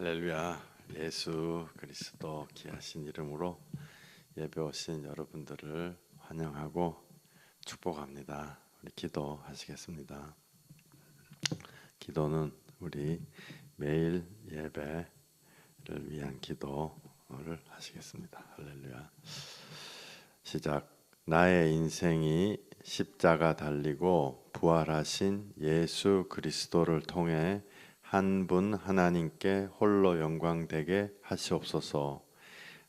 할렐루야. 예수 그리스도 귀하신 이름으로 예배 오신 여러분들을 환영하고 축복합니다. 우리 기도하시겠습니다. 기도는 우리 매일 예배를 위한 기도를 하시겠습니다. 할렐루야. 시작. 나의 인생이 십자가 달리고 부활하신 예수 그리스도를 통해 한 분 하나님께 홀로 영광되게 하시옵소서.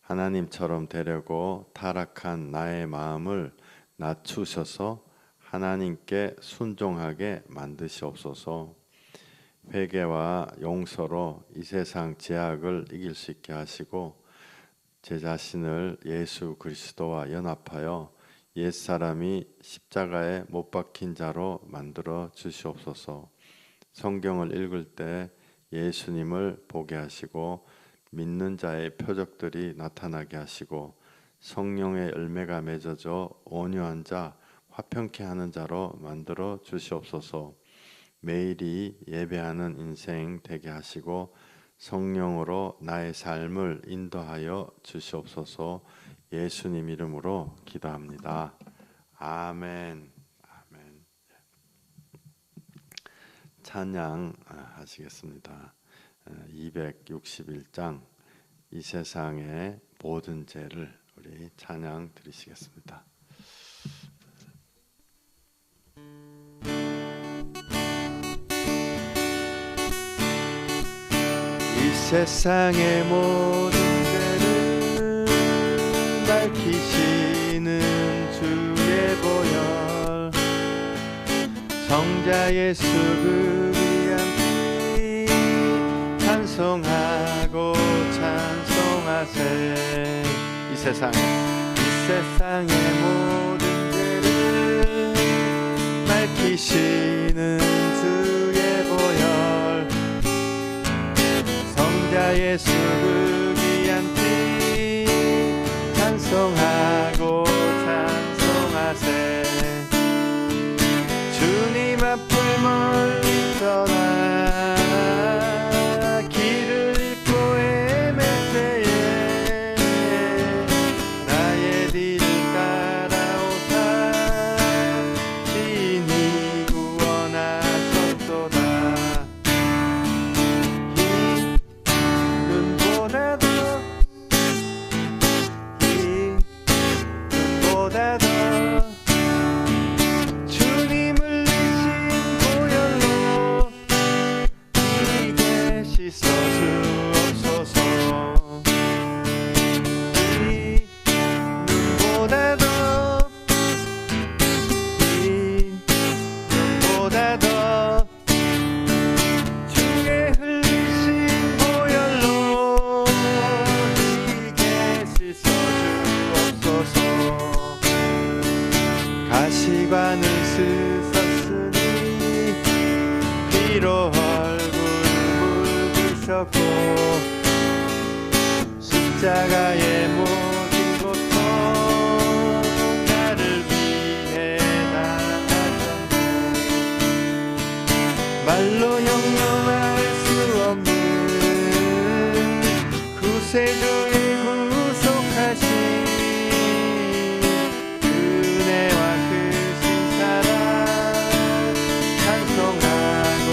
하나님처럼 되려고 타락한 나의 마음을 낮추셔서 하나님께 순종하게 만드시옵소서. 회개와 용서로 이 세상 죄악을 이길 수 있게 하시고 제 자신을 예수 그리스도와 연합하여 옛사람이 십자가에 못 박힌 자로 만들어 주시옵소서. 성경을 읽을 때 예수님을 보게 하시고 믿는 자의 표적들이 나타나게 하시고 성령의 열매가 맺어져 온유한 자, 화평케 하는 자로 만들어 주시옵소서. 매일이 예배하는 인생 되게 하시고 성령으로 나의 삶을 인도하여 주시옵소서. 예수님 이름으로 기도합니다. 아멘. 찬양 하시겠습니다. 261장 이 세상의 모든 죄를 우리 찬양 드리시겠습니다. 이 세상의 모든 죄를 밝히시는 주의 보혈, 성자 예수 그 귀한 피 찬송하고 찬송하세. 이 세상의 모든 죄를 밝히시는 주의 보혈, 성자 예수 그 귀한 피 찬송하고 찬송하세. 주님 앞을 멀리 떠나 길을 잃고 헤맬 때에 나의 뒤를 따라오사 친히 구원하셨도다. 이 눈보다 더 주님을 씻어주옵소서. 이 눈보다 더 주의 흘리신 보혈로 이게 씻어주옵소서. 가시관을 쓰셨으니 피로 얼굴 묻으셨고 십자가의 모든 고통 나를 위해 당하셨네. 말로 형용할 수 없는 구세주의 구속하신 은혜와 크신 사랑 찬송하고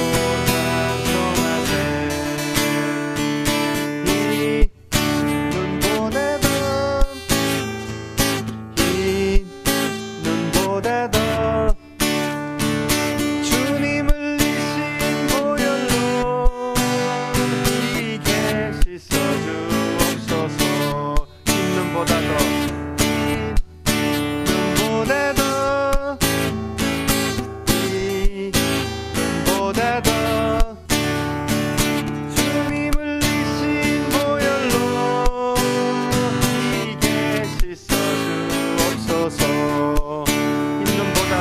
찬송하세. 이 눈보다 더 주님 흘리신 보혈로 이게 씻어주옵소서. 이 눈보다 더 주님 흘리신 보혈로 이게 씻어주옵소서. 이 눈보다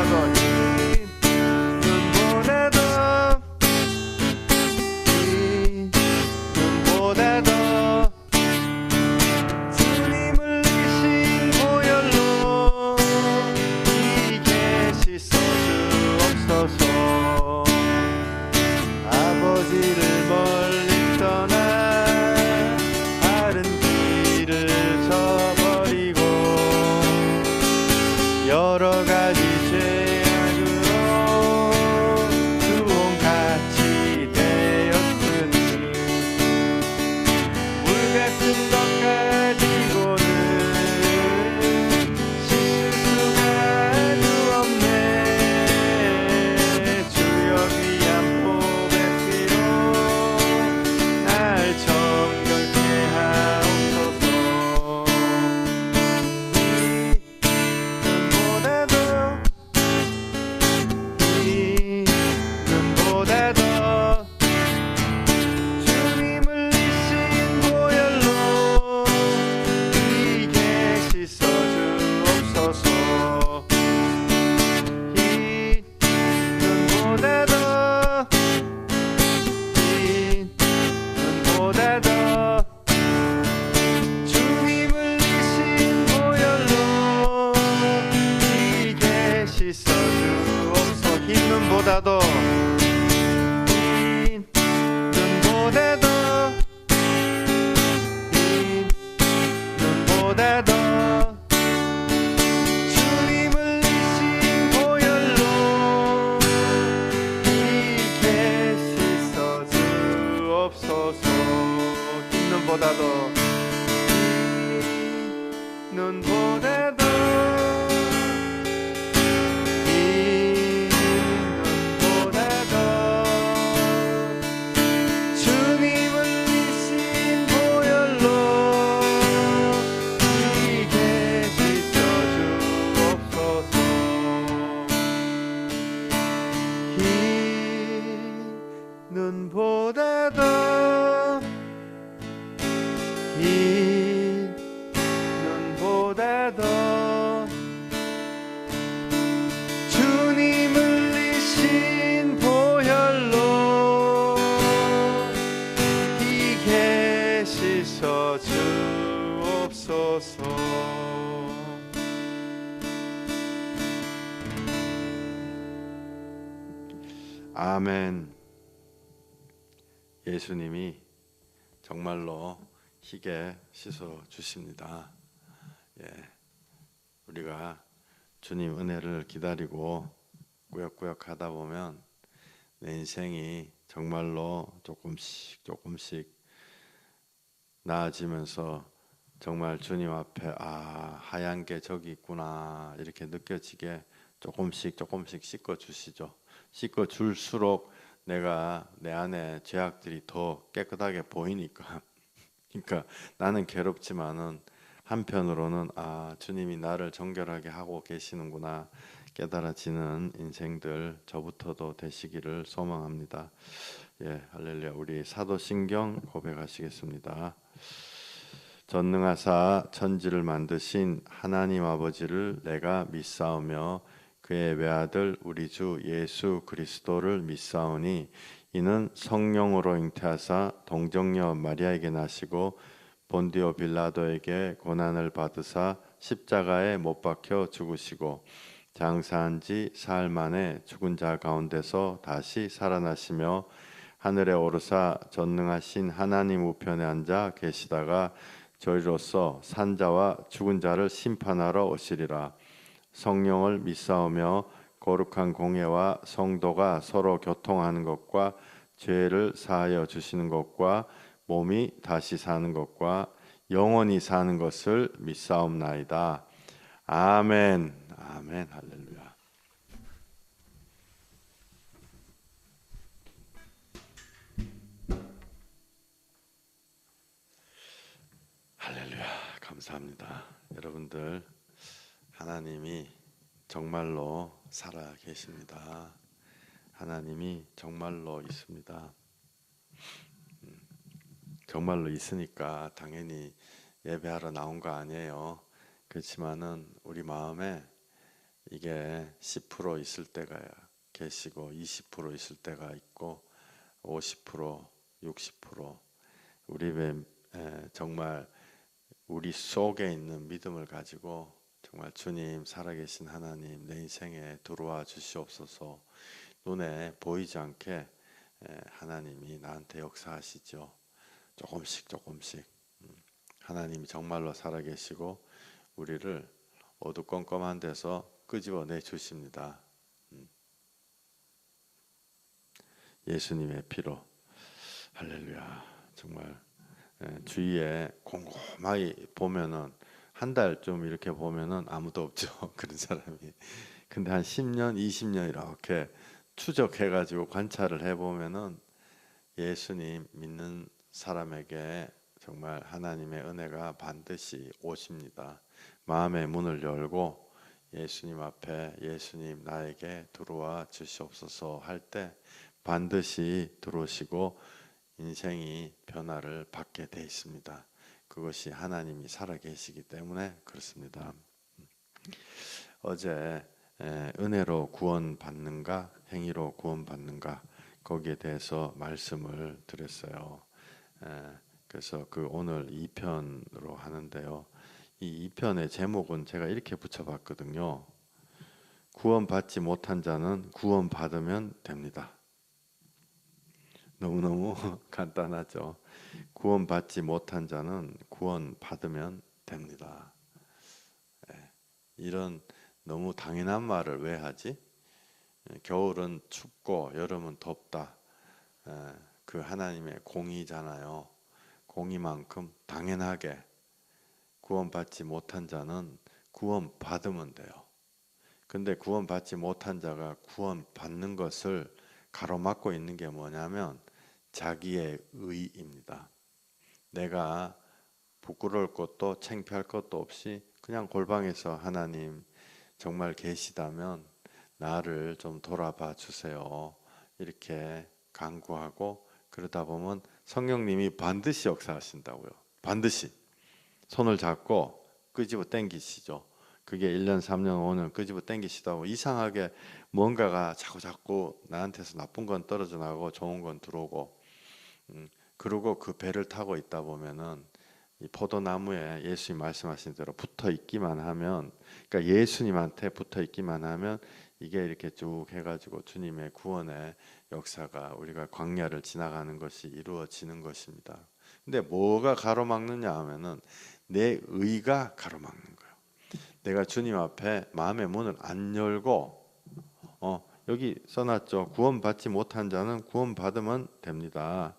더 주님 흘리신 보혈로 이게 씻어주옵소서. 아버지를 멀리 떠나 주옵소서. 흰 눈보다 더 눈보다 더 흰 눈보다 더 주님을 이신 보혈로 이게 씻어 주옵소서. 흰 눈보다 더 흰 눈보다 더 주님을 이신 보혈로 이게 씻어 주옵소서. 아멘. 예수님이 정말로 희게 씻어 주십니다. 예, 우리가 주님 은혜를 기다리고 꾸역꾸역 하다 보면 내 인생이 정말로 조금씩 나아지면서 정말 주님 앞에 하얀 게 저기 있구나 이렇게 느껴지게 조금씩 씻어 주시죠. 씻어 줄수록 내가 내 안에 죄악들이 더 깨끗하게 보이니까 그러니까 나는 괴롭지만은 한편으로는 주님이 나를 정결하게 하고 계시는구나 깨달아지는 인생들 저부터도 되시기를 소망합니다. 예, 할렐루야. 우리 사도신경 고백하시겠습니다. 전능하사 천지를 만드신 하나님 아버지를 내가 믿사오며 그의 외아들 우리 주 예수 그리스도를 믿사오니 이는 성령으로 잉태하사 동정녀 마리아에게 나시고 본디오 빌라도에게 고난을 받으사 십자가에 못 박혀 죽으시고 장사한 지 사흘 만에 죽은 자 가운데서 다시 살아나시며 하늘에 오르사 전능하신 하나님 우편에 앉아 계시다가 저희로서 산자와 죽은 자를 심판하러 오시리라. 성령을 믿사오며 거룩한 공예와 성도가 서로 교통하는 것과 죄를 사하여 주시는 것과 몸이 다시 사는 것과 영원히 사는 것을 믿사옵나이다. 아멘. 아멘. 할렐루야. 할렐루야. 감사합니다. 여러분들 하나님이 정말로 살아 계십니다. 하나님이 정말로 있습니다. 정말로 있으니까 당연히 예배하러 나온 거 아니에요. 그렇지만은 우리 마음에 이게 10% 있을 때가 계시고 20% 있을 때가 있고 50%, 60% 우리 정말 우리 속에 있는 믿음을 가지고 정말 주님 살아계신 하나님 내 인생에 들어와 주시옵소서. 눈에 보이지 않게 하나님이 나한테 역사하시죠. 조금씩 하나님이 정말로 살아계시고 우리를 어두컴컴한 데서 끄집어내 주십니다. 예수님의 피로. 할렐루야. 정말 주위에 곰곰하게 보면은 한 달 좀 이렇게 보면은 아무도 없죠. 그런 사람이. 근데 한 10년, 20년 이렇게 추적해가지고 관찰을 해보면은 예수님 믿는 사람에게 정말 하나님의 은혜가 반드시 오십니다. 마음의 문을 열고 예수님 앞에 예수님 나에게 들어와 주시옵소서 할 때 반드시 들어오시고 인생이 변화를 받게 돼 있습니다. 그것이 하나님이 살아계시기 때문에 그렇습니다. 어제 은혜로 구원받는가 행위로 구원받는가 거기에 대해서 말씀을 드렸어요. 그래서 오늘 2편으로 하는데요. 이 2편의 제목은 제가 이렇게 붙여봤거든요. 구원받지 못한 자는 구원받으면 됩니다. 너무너무 간단하죠. 구원받지 못한 자는 구원받으면 됩니다. 이런 너무 당연한 말을 왜 하지? 겨울은 춥고 여름은 덥다. 그 하나님의 공의잖아요. 공의만큼 당연하게 구원받지 못한 자는 구원받으면 돼요. 근데 구원받지 못한 자가 구원받는 것을 가로막고 있는 게 뭐냐면 자기의 의입니다. 내가 부끄러울 것도 창피할 것도 없이 그냥 골방에서 하나님 정말 계시다면 나를 좀 돌아봐 주세요. 이렇게 간구하고 그러다 보면 성령님이 반드시 역사하신다고요. 반드시 손을 잡고 끄집어 당기시죠. 그게 1년, 3년, 5년 끄집어 당기시다고 이상하게 뭔가가 자꾸 나한테서 나쁜 건 떨어져 나가고 좋은 건 들어오고 그리고 그 배를 타고 있다 보면은 이 포도나무에 예수님 말씀하신 대로 붙어 있기만 하면, 그러니까 예수님한테 붙어 있기만 하면 이게 이렇게 쭉 해가지고 주님의 구원의 역사가 우리가 광야를 지나가는 것이 이루어지는 것입니다. 근데 뭐가 가로막느냐 하면은 내 의가 가로막는 거예요. 내가 주님 앞에 마음의 문을 안 열고 여기 써놨죠. 구원받지 못한 자는 구원받으면 됩니다.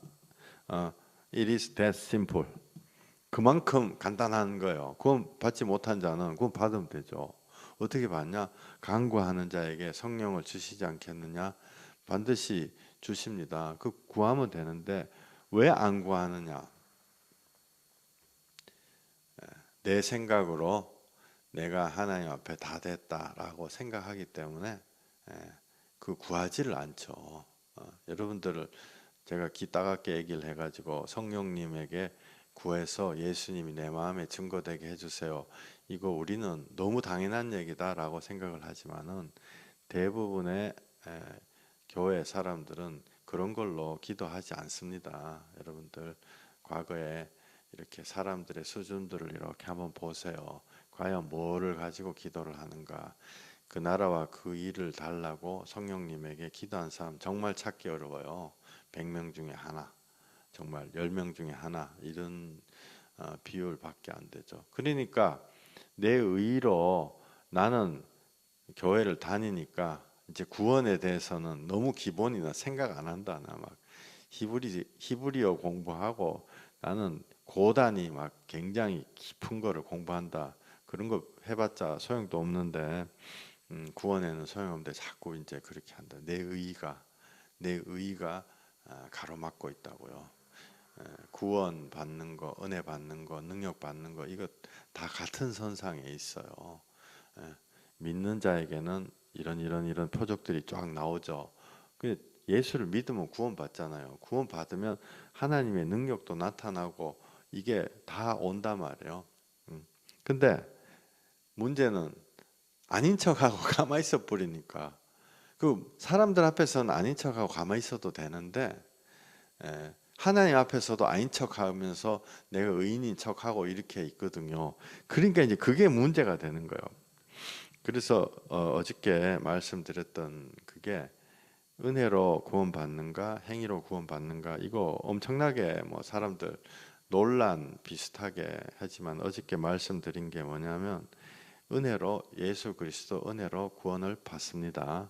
It is that simple. 그만큼 간단한 거예요. 구원받지 못한 자는 구원받으면 되죠. 어떻게 받냐? 간구하는 자에게 성령을 주시지 않겠느냐? 반드시 주십니다. 그 구하면 되는데 왜 안 구하느냐? 내 생각으로 내가 하나님 앞에 다 됐다라고 생각하기 때문에 그 구하지를 않죠. 여러분들을 제가 귀 따갑게 얘기를 해가지고 성령님에게 구해서 예수님이 내 마음에 증거되게 해주세요. 이거 우리는 너무 당연한 얘기다라고 생각을 하지만은 대부분의 교회 사람들은 그런 걸로 기도하지 않습니다. 여러분들 과거에 이렇게 사람들의 수준들을 이렇게 한번 보세요. 과연 뭐를 가지고 기도를 하는가? 그 나라와 그 일을 달라고 성령님에게 기도한 사람 정말 찾기 어려워요. 100명 중에 하나, 정말 10명 중에 하나 이런 비율밖에 안 되죠. 그러니까 내 의로 나는 교회를 다니니까 이제 구원에 대해서는 너무 기본이나 생각 안 한다. 나 막 히브리어 공부하고 나는 고단히 막 굉장히 깊은 거를 공부한다. 그런 거 해봤자 소용도 없는데 구원에는 소용없는데 자꾸 이제 그렇게 한다. 내 의가 가로막고 있다고요. 구원 받는 거, 은혜 받는 거, 능력 받는 거 이거 다 같은 선상에 있어요. 믿는 자에게는 이런 표적들이 쫙 나오죠. 예수를 믿으면 구원 받잖아요. 구원 받으면 하나님의 능력도 나타나고 이게 다 온단 말이에요. 근데 문제는 아닌 척하고 가만히 있어 버리니까 그 사람들 앞에서는 아닌 척하고 가만히 있어도 되는데 하나님 앞에서도 아닌 척하면서 내가 의인인 척하고 이렇게 있거든요. 그러니까 이제 그게 문제가 되는 거예요. 그래서 어저께 말씀드렸던 그게 은혜로 구원받는가 행위로 구원받는가 이거 엄청나게 뭐 사람들 논란 비슷하게 하지만 어저께 말씀드린 게 뭐냐면 은혜로 예수 그리스도 은혜로 구원을 받습니다.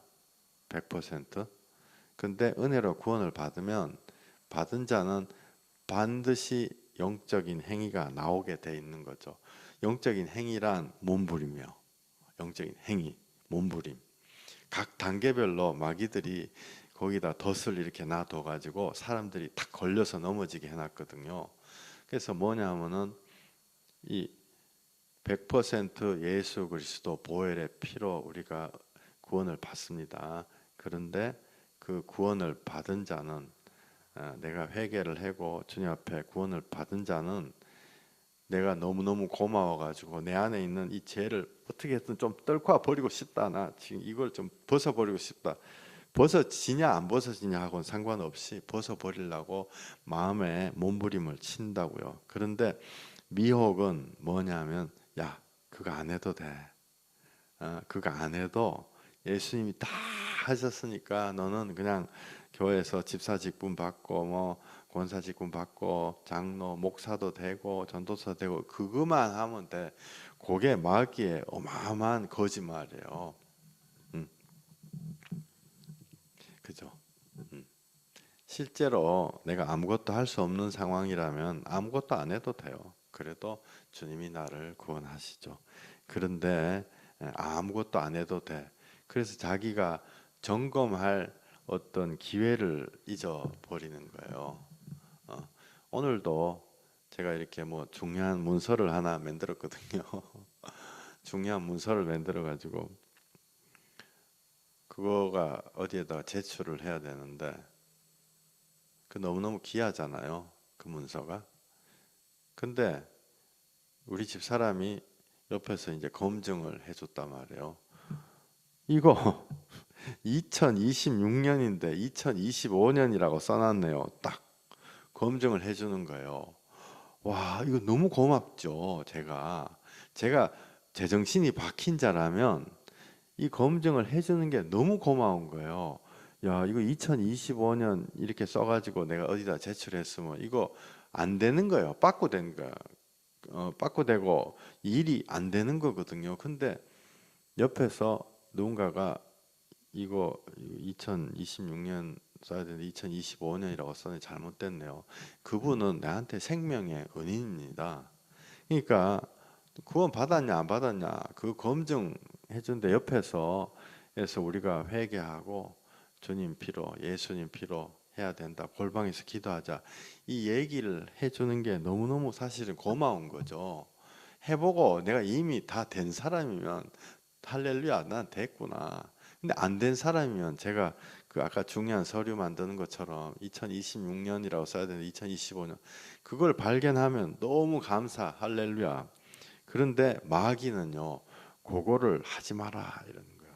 100%. 근데 은혜로 구원을 받으면 받은 자는 반드시 영적인 행위가 나오게 돼 있는 거죠. 영적인 행위란 몸부림이요. 영적인 행위, 몸부림. 각 단계별로 마귀들이 거기다 덫을 이렇게 놔둬 가지고 사람들이 탁 걸려서 넘어지게 해놨거든요. 그래서 뭐냐면은 이 100% 예수 그리스도 보혈의 피로 우리가 구원을 받습니다. 그런데 그 구원을 받은 자는 내가 회개를 하고 주님 앞에 구원을 받은 자는 내가 너무너무 고마워가지고 내 안에 있는 이 죄를 어떻게든 좀 떨궈 버리고 싶다. 나 지금 이걸 좀 벗어버리고 싶다. 벗어지냐 안 벗어지냐 하고는 상관없이 벗어버리려고 마음에 몸부림을 친다고요. 그런데 미혹은 뭐냐면 야 그거 안 해도 돼. 그거 안 해도 예수님이 다 하셨으니까 너는 그냥 교회에서 집사 직분 받고 뭐 권사 직분 받고 장로 목사도 되고 전도사 되고 그것만 하면 돼. 그게 마귀의 어마어마한 거짓말이에요. 그죠? 실제로 내가 아무것도 할 수 없는 상황이라면 아무것도 안 해도 돼요. 그래도 주님이 나를 구원하시죠. 그런데 아무것도 안 해도 돼. 그래서 자기가 점검할 어떤 기회를 잊어버리는 거예요. 어, 오늘도 제가 이렇게 뭐 중요한 문서를 하나 만들었거든요. 중요한 문서를 만들어 가지고 그거가 어디에다 제출을 해야 되는데 그 너무너무 귀하잖아요. 그 문서가. 근데 우리 집 사람이 옆에서 이제 검증을 해줬단 말이에요. 이거 2026년인데 2025년이라고 써놨네요. 딱 검증을 해주는 거예요. 와, 이거 너무 고맙죠. 제가 제정신이 박힌 자라면 이 검증을 해주는 게 너무 고마운 거예요. 야, 이거 2025년 이렇게 써가지고 내가 어디다 제출했으면 이거 안 되는 거예요. 빠꾸된 거야. 빠꾸되고 일이 안 되는 거거든요. 근데 옆에서 누군가가 이거 2026년 써야 되는데 2025년이라고 써니 잘못됐네요. 그분은 나한테 생명의 은인입니다. 그러니까 구원 받았냐 안 받았냐 그 검증해 준데 옆에서 해서 우리가 회개하고 주님 피로 예수님 피로 해야 된다. 골방에서 기도하자. 이 얘기를 해주는 게 너무너무 사실은 고마운 거죠. 해보고 내가 이미 다 된 사람이면 할렐루야 난 됐구나. 근데 안 된 사람이면 제가 그 아까 중요한 서류 만드는 것처럼 2026년이라고 써야 되는데 2025년 그걸 발견하면 너무 감사 할렐루야. 그런데 마귀는요 그거를 하지 마라 이러는 거예요.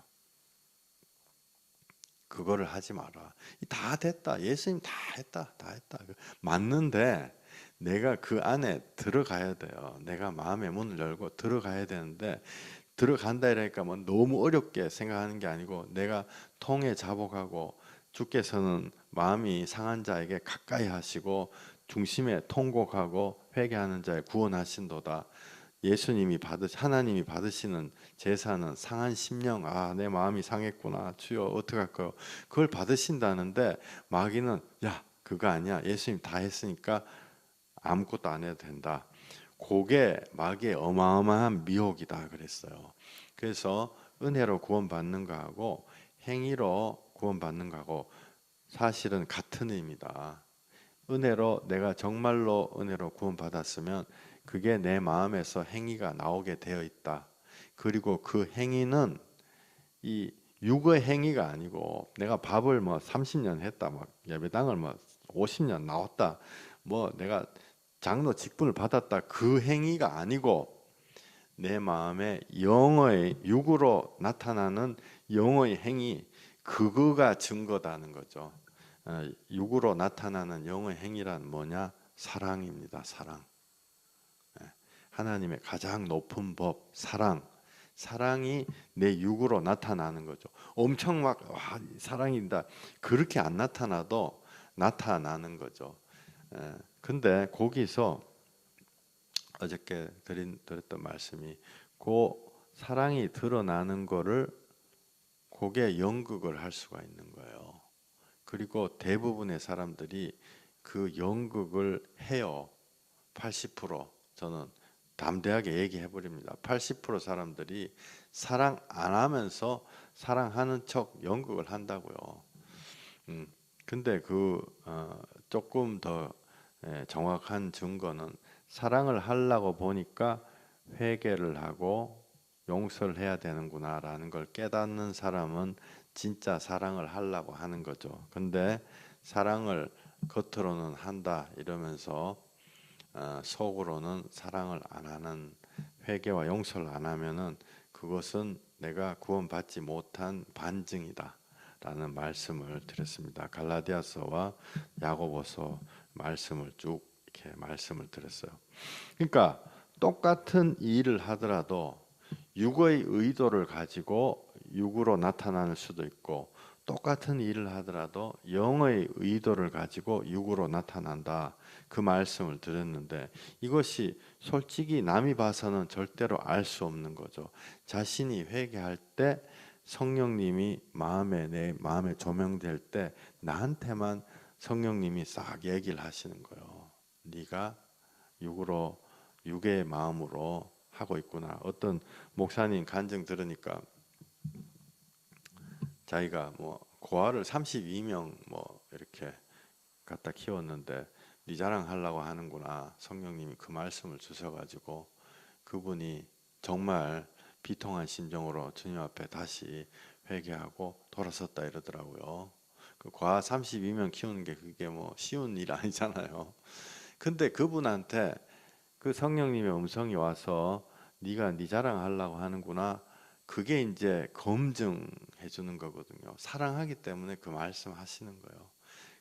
그거를 하지 마라. 다 됐다. 예수님 다 했다. 다 했다. 맞는데 내가 그 안에 들어가야 돼요. 내가 마음의 문을 열고 들어가야 되는데 들어간다 이러니까 뭐 너무 어렵게 생각하는 게 아니고 내가 통에 자복하고 주께서는 마음이 상한 자에게 가까이 하시고 중심에 통곡하고 회개하는 자에 구원하신도다. 예수님이 하나님이 받으시는 제사는 상한 심령, 내 마음이 상했구나. 주여 어떡할까요? 그걸 받으신다는데 마귀는 야, 그거 아니야. 예수님 다 했으니까 아무것도 안 해도 된다. 그게 마귀의 어마어마한 미혹이다 그랬어요. 그래서 은혜로 구원받는 거하고 행위로 구원받는 거하고 사실은 같은 의미다. 은혜로 내가 정말로 은혜로 구원받았으면 그게 내 마음에서 행위가 나오게 되어 있다. 그리고 그 행위는 이 육의 행위가 아니고 내가 밥을 뭐 30년 했다, 막 예배당을 뭐 50년 나왔다, 뭐 내가 장로 직분을 받았다 그 행위가 아니고 내 마음에 영의 육으로 나타나는 영의 행위 그거가 증거다는 거죠. 육으로 나타나는 영의 행위란 뭐냐? 사랑입니다. 사랑. 하나님의 가장 높은 법 사랑. 사랑이 내 육으로 나타나는 거죠. 엄청 막 사랑이다 그렇게 안 나타나도 나타나는 거죠. 근데 거기서 어저께 드렸던 말씀이 그 사랑이 드러나는 거를 그게 연극을 할 수가 있는 거예요. 그리고 대부분의 사람들이 그 연극을 해요. 80% 저는 담대하게 얘기해 버립니다. 80% 사람들이 사랑 안 하면서 사랑하는 척 연극을 한다고요. 근데 조금 더 정확한 증거는 사랑을 하려고 보니까 회개를 하고 용서를 해야 되는구나라는 걸 깨닫는 사람은 진짜 사랑을 하려고 하는 거죠. 근데 사랑을 겉으로는 한다 이러면서 속으로는 사랑을 안 하는 회개와 용서를 안 하면은 그것은 내가 구원받지 못한 반증이다. 라는 말씀을 드렸습니다. 갈라디아서와 야고보서 말씀을 쭉 이렇게 말씀을 드렸어요. 그러니까 똑같은 일을 하더라도 육의 의도를 가지고 육으로 나타날 수도 있고 똑같은 일을 하더라도 영의 의도를 가지고 육으로 나타난다. 그 말씀을 드렸는데 이것이 솔직히 남이 봐서는 절대로 알 수 없는 거죠. 자신이 회개할 때 성령님이 내 마음에 조명될 때 나한테만 성령님이 싹 얘기를 하시는 거예요. 네가 육의 마음으로 하고 있구나. 어떤 목사님 간증 들으니까 자기가 뭐 고아를 32명 뭐 이렇게 갖다 키웠는데 네 자랑하려고 하는구나. 성령님이 그 말씀을 주셔가지고 그분이 정말 비통한 심정으로 주님 앞에 다시 회개하고 돌아섰다 이러더라고요. 그 과 32명 키우는 게 그게 뭐 쉬운 일 아니잖아요. 근데 그분한테 그 성령님의 음성이 와서 네가 네 자랑하려고 하는구나. 그게 이제 검증해 주는 거거든요. 사랑하기 때문에 그 말씀하시는 거예요.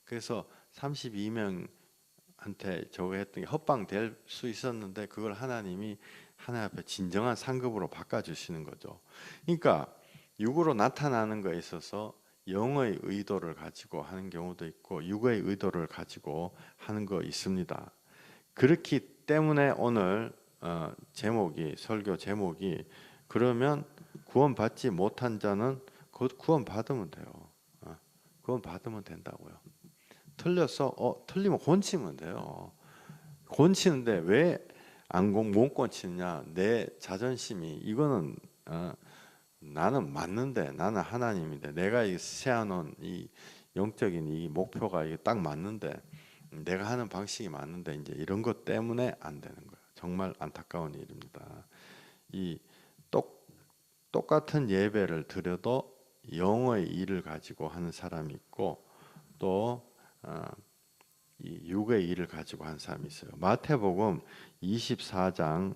그래서 32명한테 저거 했던 게 헛방될 수 있었는데 그걸 하나님이 하나님 앞에 진정한 상급으로 바꿔주시는 거죠. 그러니까 육으로 나타나는 거에 있어서 영의 의도를 가지고 하는 경우도 있고 육의 의도를 가지고 하는 거 있습니다. 그렇기 때문에 오늘 설교 제목이 그러면 구원받지 못한 자는 곧 구원받으면 돼요. 구원받으면 된다고요. 틀리면 곤치면 돼요. 곤치는데 왜 못 곤치느냐? 내 자존심이 이거는 나는 맞는데 나는 하나님인데 내가 세워놓은 이 영적인 이 목표가 이게 딱 맞는데 내가 하는 방식이 맞는데 이제 이런 것 때문에 안 되는 거예요. 정말 안타까운 일입니다. 이 똑같은 예배를 드려도 영의 일을 가지고 하는 사람이 있고 또 이 육의 일을 가지고 한 사람이 있어요. 마태복음 24장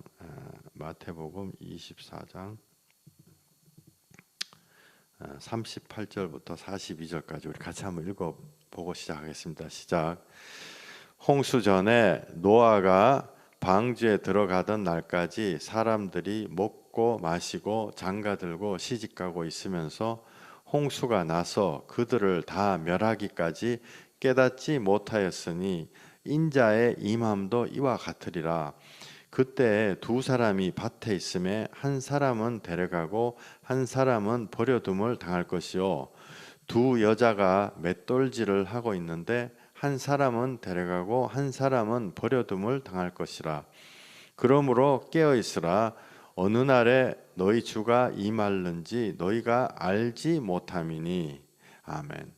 38절부터 42절까지 우리 같이 한번 읽어보고 시작하겠습니다. 시작. 홍수 전에 노아가 방주에 들어가던 날까지 사람들이 먹고 마시고 장가들고 시집가고 있으면서 홍수가 나서 그들을 다 멸하기까지 깨닫지 못하였으니 인자의 임함도 이와 같으리라. 그때 두 사람이 밭에 있음에 한 사람은 데려가고 한 사람은 버려둠을 당할 것이요 두 여자가 맷돌질을 하고 있는데 한 사람은 데려가고 한 사람은 버려둠을 당할 것이라. 그러므로 깨어 있으라. 어느 날에 너희 주가 임할는지 너희가 알지 못함이니. 아멘.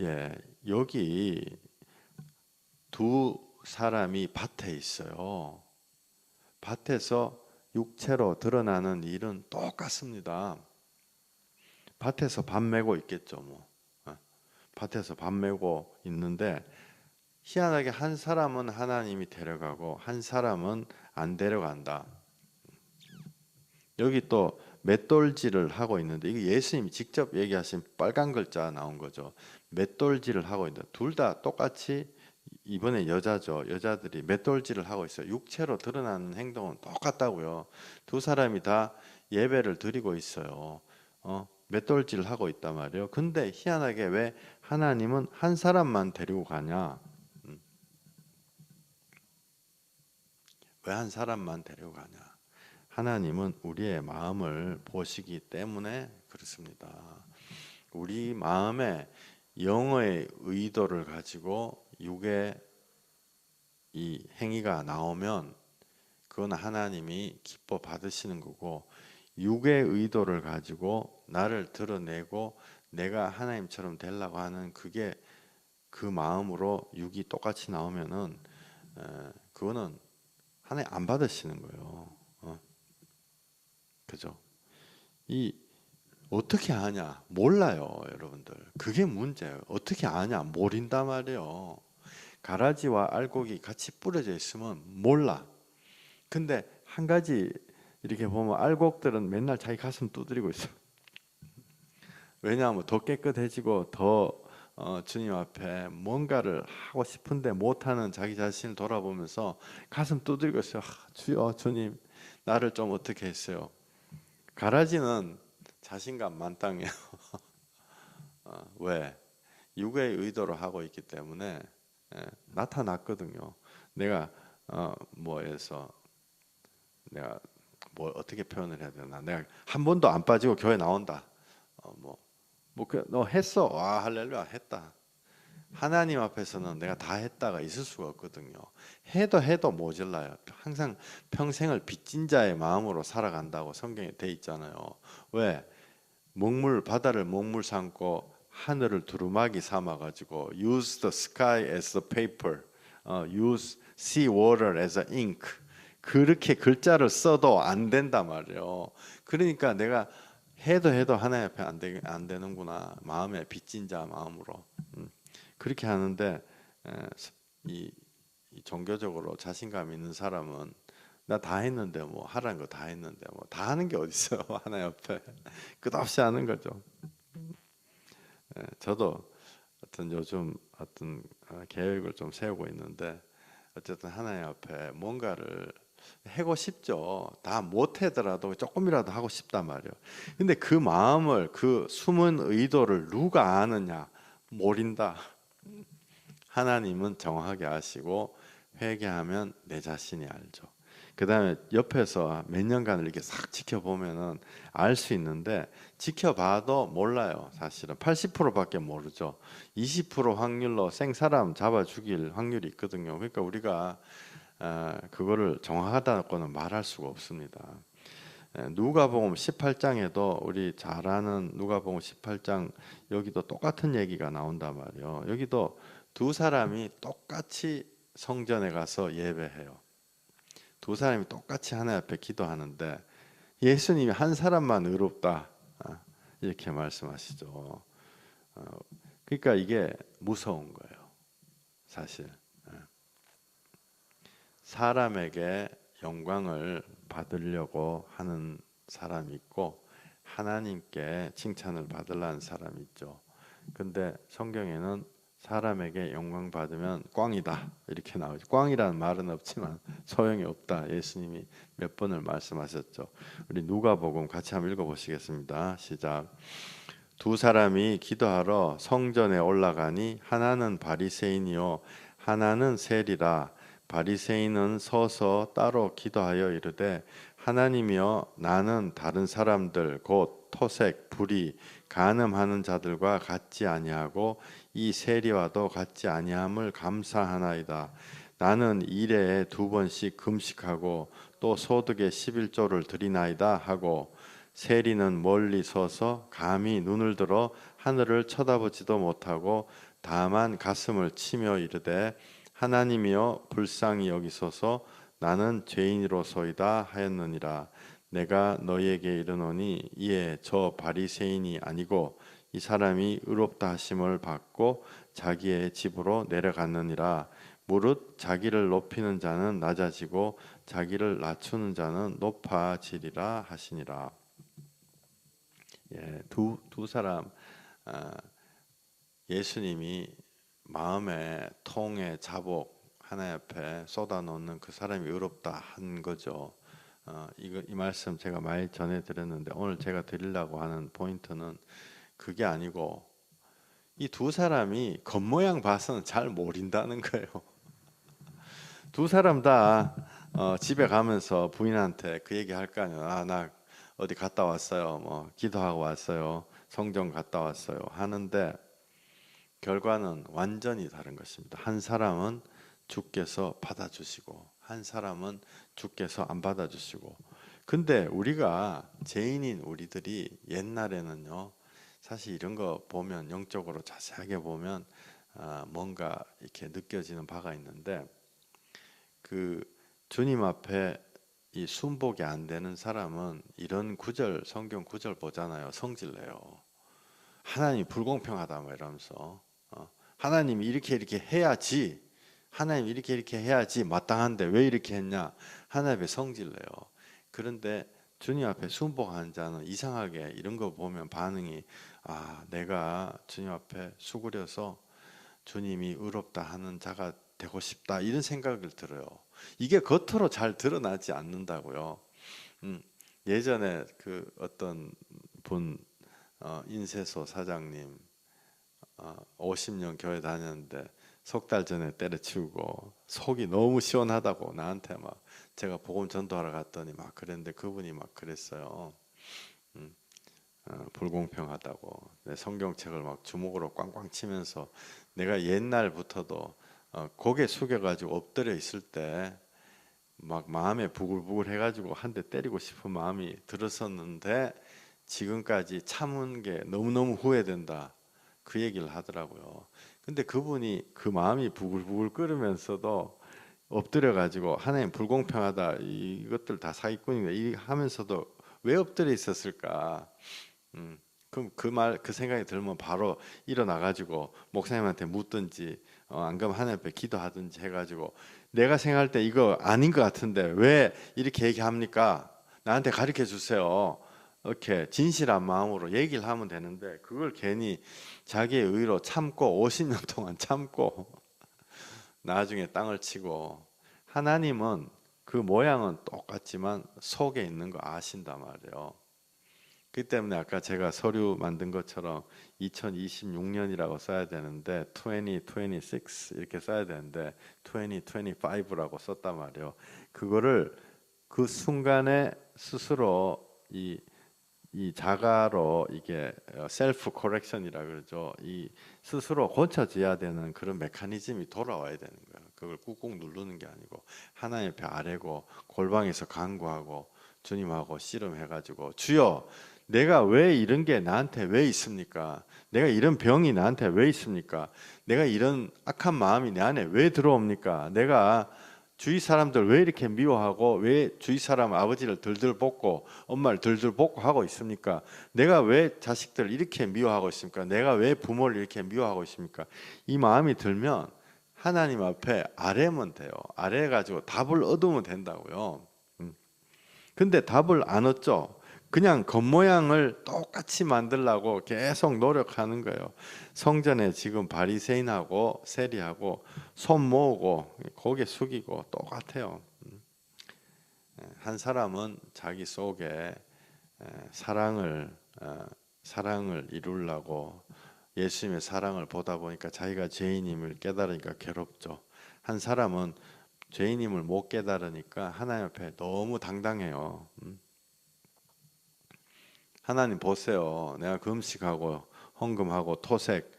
예, 여기 두 사람이 밭에 있어요. 밭에서 육체로 드러나는 일은 똑같습니다. 밭에서 밥 메고 있겠죠, 뭐. 밭에서 밥 메고 있는데 희한하게 한 사람은 하나님이 데려가고 한 사람은 안 데려간다. 여기 또 맷돌질을 하고 있는데 이게 예수님이 직접 얘기하신 빨간 글자 나온 거죠. 맷돌질을 하고 있는데 둘 다 똑같이 이번에 여자죠. 여자들이 맷돌질을 하고 있어요. 육체로 드러나는 행동은 똑같다고요. 두 사람이 다 예배를 드리고 있어요. 맷돌질을 하고 있단 말이에요. 근데 희한하게 왜 하나님은 한 사람만 데리고 가냐? 왜 한 사람만 데리고 가냐? 하나님은 우리의 마음을 보시기 때문에 그렇습니다. 우리 마음에 영의 의도를 가지고 육의 이 행위가 나오면 그건 하나님이 기뻐 받으시는 거고 육의 의도를 가지고 나를 드러내고 내가 하나님처럼 되려고 하는 그게 그 마음으로 육이 똑같이 나오면은 그거는 하나님 안 받으시는 거예요. 그죠? 이 어떻게 아냐? 몰라요, 여러분들. 그게 문제예요. 어떻게 아냐? 모른단 말이에요. 가라지와 알곡이 같이 뿌려져 있으면 몰라. 근데 한 가지 이렇게 보면 알곡들은 맨날 자기 가슴 두드리고 있어. 왜냐하면 더 깨끗해지고 더 주님 앞에 뭔가를 하고 싶은데 못하는 자기 자신을 돌아보면서 가슴 두드리고 있어요. 주여, 주님, 나를 좀 어떻게 했어요? 가라지는 자신감 만땅이에요. 왜? 육의 의도로 하고 있기 때문에 나타났거든요. 내가 뭐에서 내가 뭐 어떻게 표현을 해야 되나? 내가 한 번도 안 빠지고 교회 나온다. 너 했어. 와 할렐루야 했다. 하나님 앞에서는 내가 다 했다가 있을 수가 없거든요. 해도 모자라요. 항상 평생을 빚진 자의 마음으로 살아간다고 성경에 돼 있잖아요. 왜? 바다를 먹물 삼고 하늘을 두루마기 삼아 가지고 use the sky as a paper, use sea water as a ink. 그렇게 글자를 써도 안 된단 말이에요. 그러니까 내가 해도 하나님 앞에 안 되는구나. 마음에 빚진 자 마음으로. 그렇게 하는데 이 종교적으로 자신감 있는 사람은 나 다 했는데 뭐 하라는 거 다 했는데 뭐 다 하는 게 어디 있어요. 하나님 앞에 끝없이 하는 거죠. 저도 요즘 계획을 좀 세우고 있는데 어쨌든 하나님 앞에 뭔가를 하고 싶죠. 다 못하더라도 조금이라도 하고 싶단 말이에요. 근데 그 마음을, 그 숨은 의도를 누가 아느냐? 모른다. 하나님은 정확하게 아시고 회개하면 내 자신이 알죠. 그 다음에 옆에서 몇 년간을 이렇게 싹 지켜보면은 알 수 있는데, 지켜봐도 몰라요. 사실은 80%밖에 모르죠. 20% 확률로 생사람 잡아 죽일 확률이 있거든요. 그러니까 우리가 그거를 정확하다고는 말할 수가 없습니다. 누가복음 18장에도 우리 잘 아는 누가복음 18장, 여기도 똑같은 얘기가 나온단 말이에요. 여기도 두 사람이 똑같이 성전에 가서 예배해요. 두 사람이 똑같이 하나님 앞에 기도하는데 예수님이 한 사람만 의롭다, 이렇게 말씀하시죠. 그러니까 이게 무서운 거예요. 사실 사람에게 영광을 받으려고 하는 사람이 있고 하나님께 칭찬을 받으려는 사람이 있죠. 근데 성경에는 사람에게 영광 받으면 꽝이다 이렇게 나오죠. 꽝이라는 말은 없지만 소용이 없다. 예수님이 몇 번을 말씀하셨죠. 우리 누가복음 같이 한번 읽어보시겠습니다. 시작. 두 사람이 기도하러 성전에 올라가니 하나는 바리새인이요 하나는 세리라. 바리새인은 서서 따로 기도하여 이르되 하나님이여, 나는 다른 사람들 곧 토색, 불의, 간음하는 자들과 같지 아니하고 이 세리와도 같지 아니함을 감사하나이다. 나는 일에 2번씩 금식하고 또 소득의 11조를 드리나이다 하고, 세리는 멀리 서서 감히 눈을 들어 하늘을 쳐다보지도 못하고 다만 가슴을 치며 이르되 하나님이여, 불쌍히 여기소서, 나는 죄인이로소이다 하였느니라. 내가 너희에게 이르노니 이에 저 바리새인이 아니고 이 사람이 의롭다 하심을 받고 자기의 집으로 내려갔느니라. 무릇 자기를 높이는 자는 낮아지고 자기를 낮추는 자는 높아지리라 하시니라. 두 사람, 예수님이 마음의 통에 자복 하나님 앞에 쏟아놓는 그 사람이 의롭다 한 거죠. 이 말씀 제가 많이 전해드렸는데 오늘 제가 드리려고 하는 포인트는 그게 아니고 이 두 사람이 겉모양 봐서는 잘 모른다는 거예요. 두 사람 다 집에 가면서 부인한테 그 얘기 할 거 아니에요. 나 어디 갔다 왔어요. 뭐 기도하고 왔어요. 성전 갔다 왔어요. 하는데 결과는 완전히 다른 것입니다. 한 사람은 주께서 받아주시고 한 사람은 주께서 안 받아주시고. 근데 우리가 죄인인 우리들이 옛날에는요, 사실 이런 거 보면 영적으로 자세하게 보면 뭔가 이렇게 느껴지는 바가 있는데, 그 주님 앞에 이 순복이 안 되는 사람은 이런 구절, 성경 구절 보잖아요. 성질내요. 하나님이 불공평하다 뭐 이러면서 하나님이 이렇게 해야지, 하나님 이렇게 해야지 마땅한데 왜 이렇게 했냐, 하나님의 성질내요. 그런데 주님 앞에 순복하는 자는 이상하게 이런 거 보면 반응이, 내가 주님 앞에 수그려서 주님이 의롭다 하는 자가 되고 싶다, 이런 생각을 들어요. 이게 겉으로 잘 드러나지 않는다고요. 예전에 그 어떤 분, 인쇄소 사장님, 50년 교회 다녔는데 석 달 전에 때려치우고 속이 너무 시원하다고 나한테 막, 제가 복음 전도하러 갔더니 막 그랬는데 그분이 막 그랬어요. 불공평하다고 내 성경책을 막 주먹으로 꽝꽝 치면서 내가 옛날부터도 고개 숙여가지고 엎드려 있을 때 막 마음에 부글부글 해가지고 한 대 때리고 싶은 마음이 들었었는데 지금까지 참은 게 너무너무 후회된다. 그 얘기를 하더라고요. 근데 그분이 그 마음이 부글부글 끓으면서도 엎드려 가지고 하나님 불공평하다 이것들 다 사기꾼인가 이 하면서도 왜 엎드려 있었을까? 음, 그럼 그 생각이 들면 바로 일어나 가지고 목사님한테 묻든지 안 그러면 하나님 앞에 기도하든지 해가지고 내가 생각할 때 이거 아닌 것 같은데 왜 이렇게 얘기합니까? 나한테 가르쳐 주세요. 이렇게 진실한 마음으로 얘기를 하면 되는데 그걸 괜히 자기의 의로 참고 50년 동안 참고 나중에 땅을 치고 하나님은 그 모양은 똑같지만 속에 있는 거 아신단 말이에요. 그 때문에 아까 제가 서류 만든 것처럼 2026년이라고 써야 되는데 2026 이렇게 써야 되는데 2025라고 썼단 말이에요. 그거를 그 순간에 스스로 이 자가로 이게 셀프 코렉션이라 그러죠. 이 스스로 고쳐져야 되는 그런 메커니즘이 돌아와야 되는 거예요. 그걸 꾹꾹 누르는 게 아니고 하나님 앞에 아뢰고 골방에서 간구하고 주님하고 씨름해가지고 주여 내가 왜 이런 게 나한테 왜 있습니까? 내가 이런 병이 나한테 왜 있습니까? 내가 이런 악한 마음이 내 안에 왜 들어옵니까? 내가 주위 사람들 왜 이렇게 미워하고 왜 주위 사람 아버지를 들들 볶고 엄마를 들들 볶고 하고 있습니까? 내가 왜 자식들 이렇게 미워하고 있습니까? 내가 왜 부모를 이렇게 미워하고 있습니까? 이 마음이 들면 하나님 앞에 아뢰면 돼요. 아뢰가지고 답을 얻으면 된다고요. 근데 답을 안 얻죠. 그냥 겉모양을 똑같이 만들려고 계속 노력하는 거예요. 성전에 지금 바리새인하고 세리하고 손 모으고 고개 숙이고 똑같아요. 한 사람은 자기 속에 사랑을 사랑을 이루려고 예수님의 사랑을 보다 보니까 자기가 죄인임을 깨달으니까 괴롭죠. 한 사람은 죄인임을 못 깨달으니까 하나님 앞에 너무 당당해요. 하나님 보세요. 내가 금식하고 헌금하고 토색,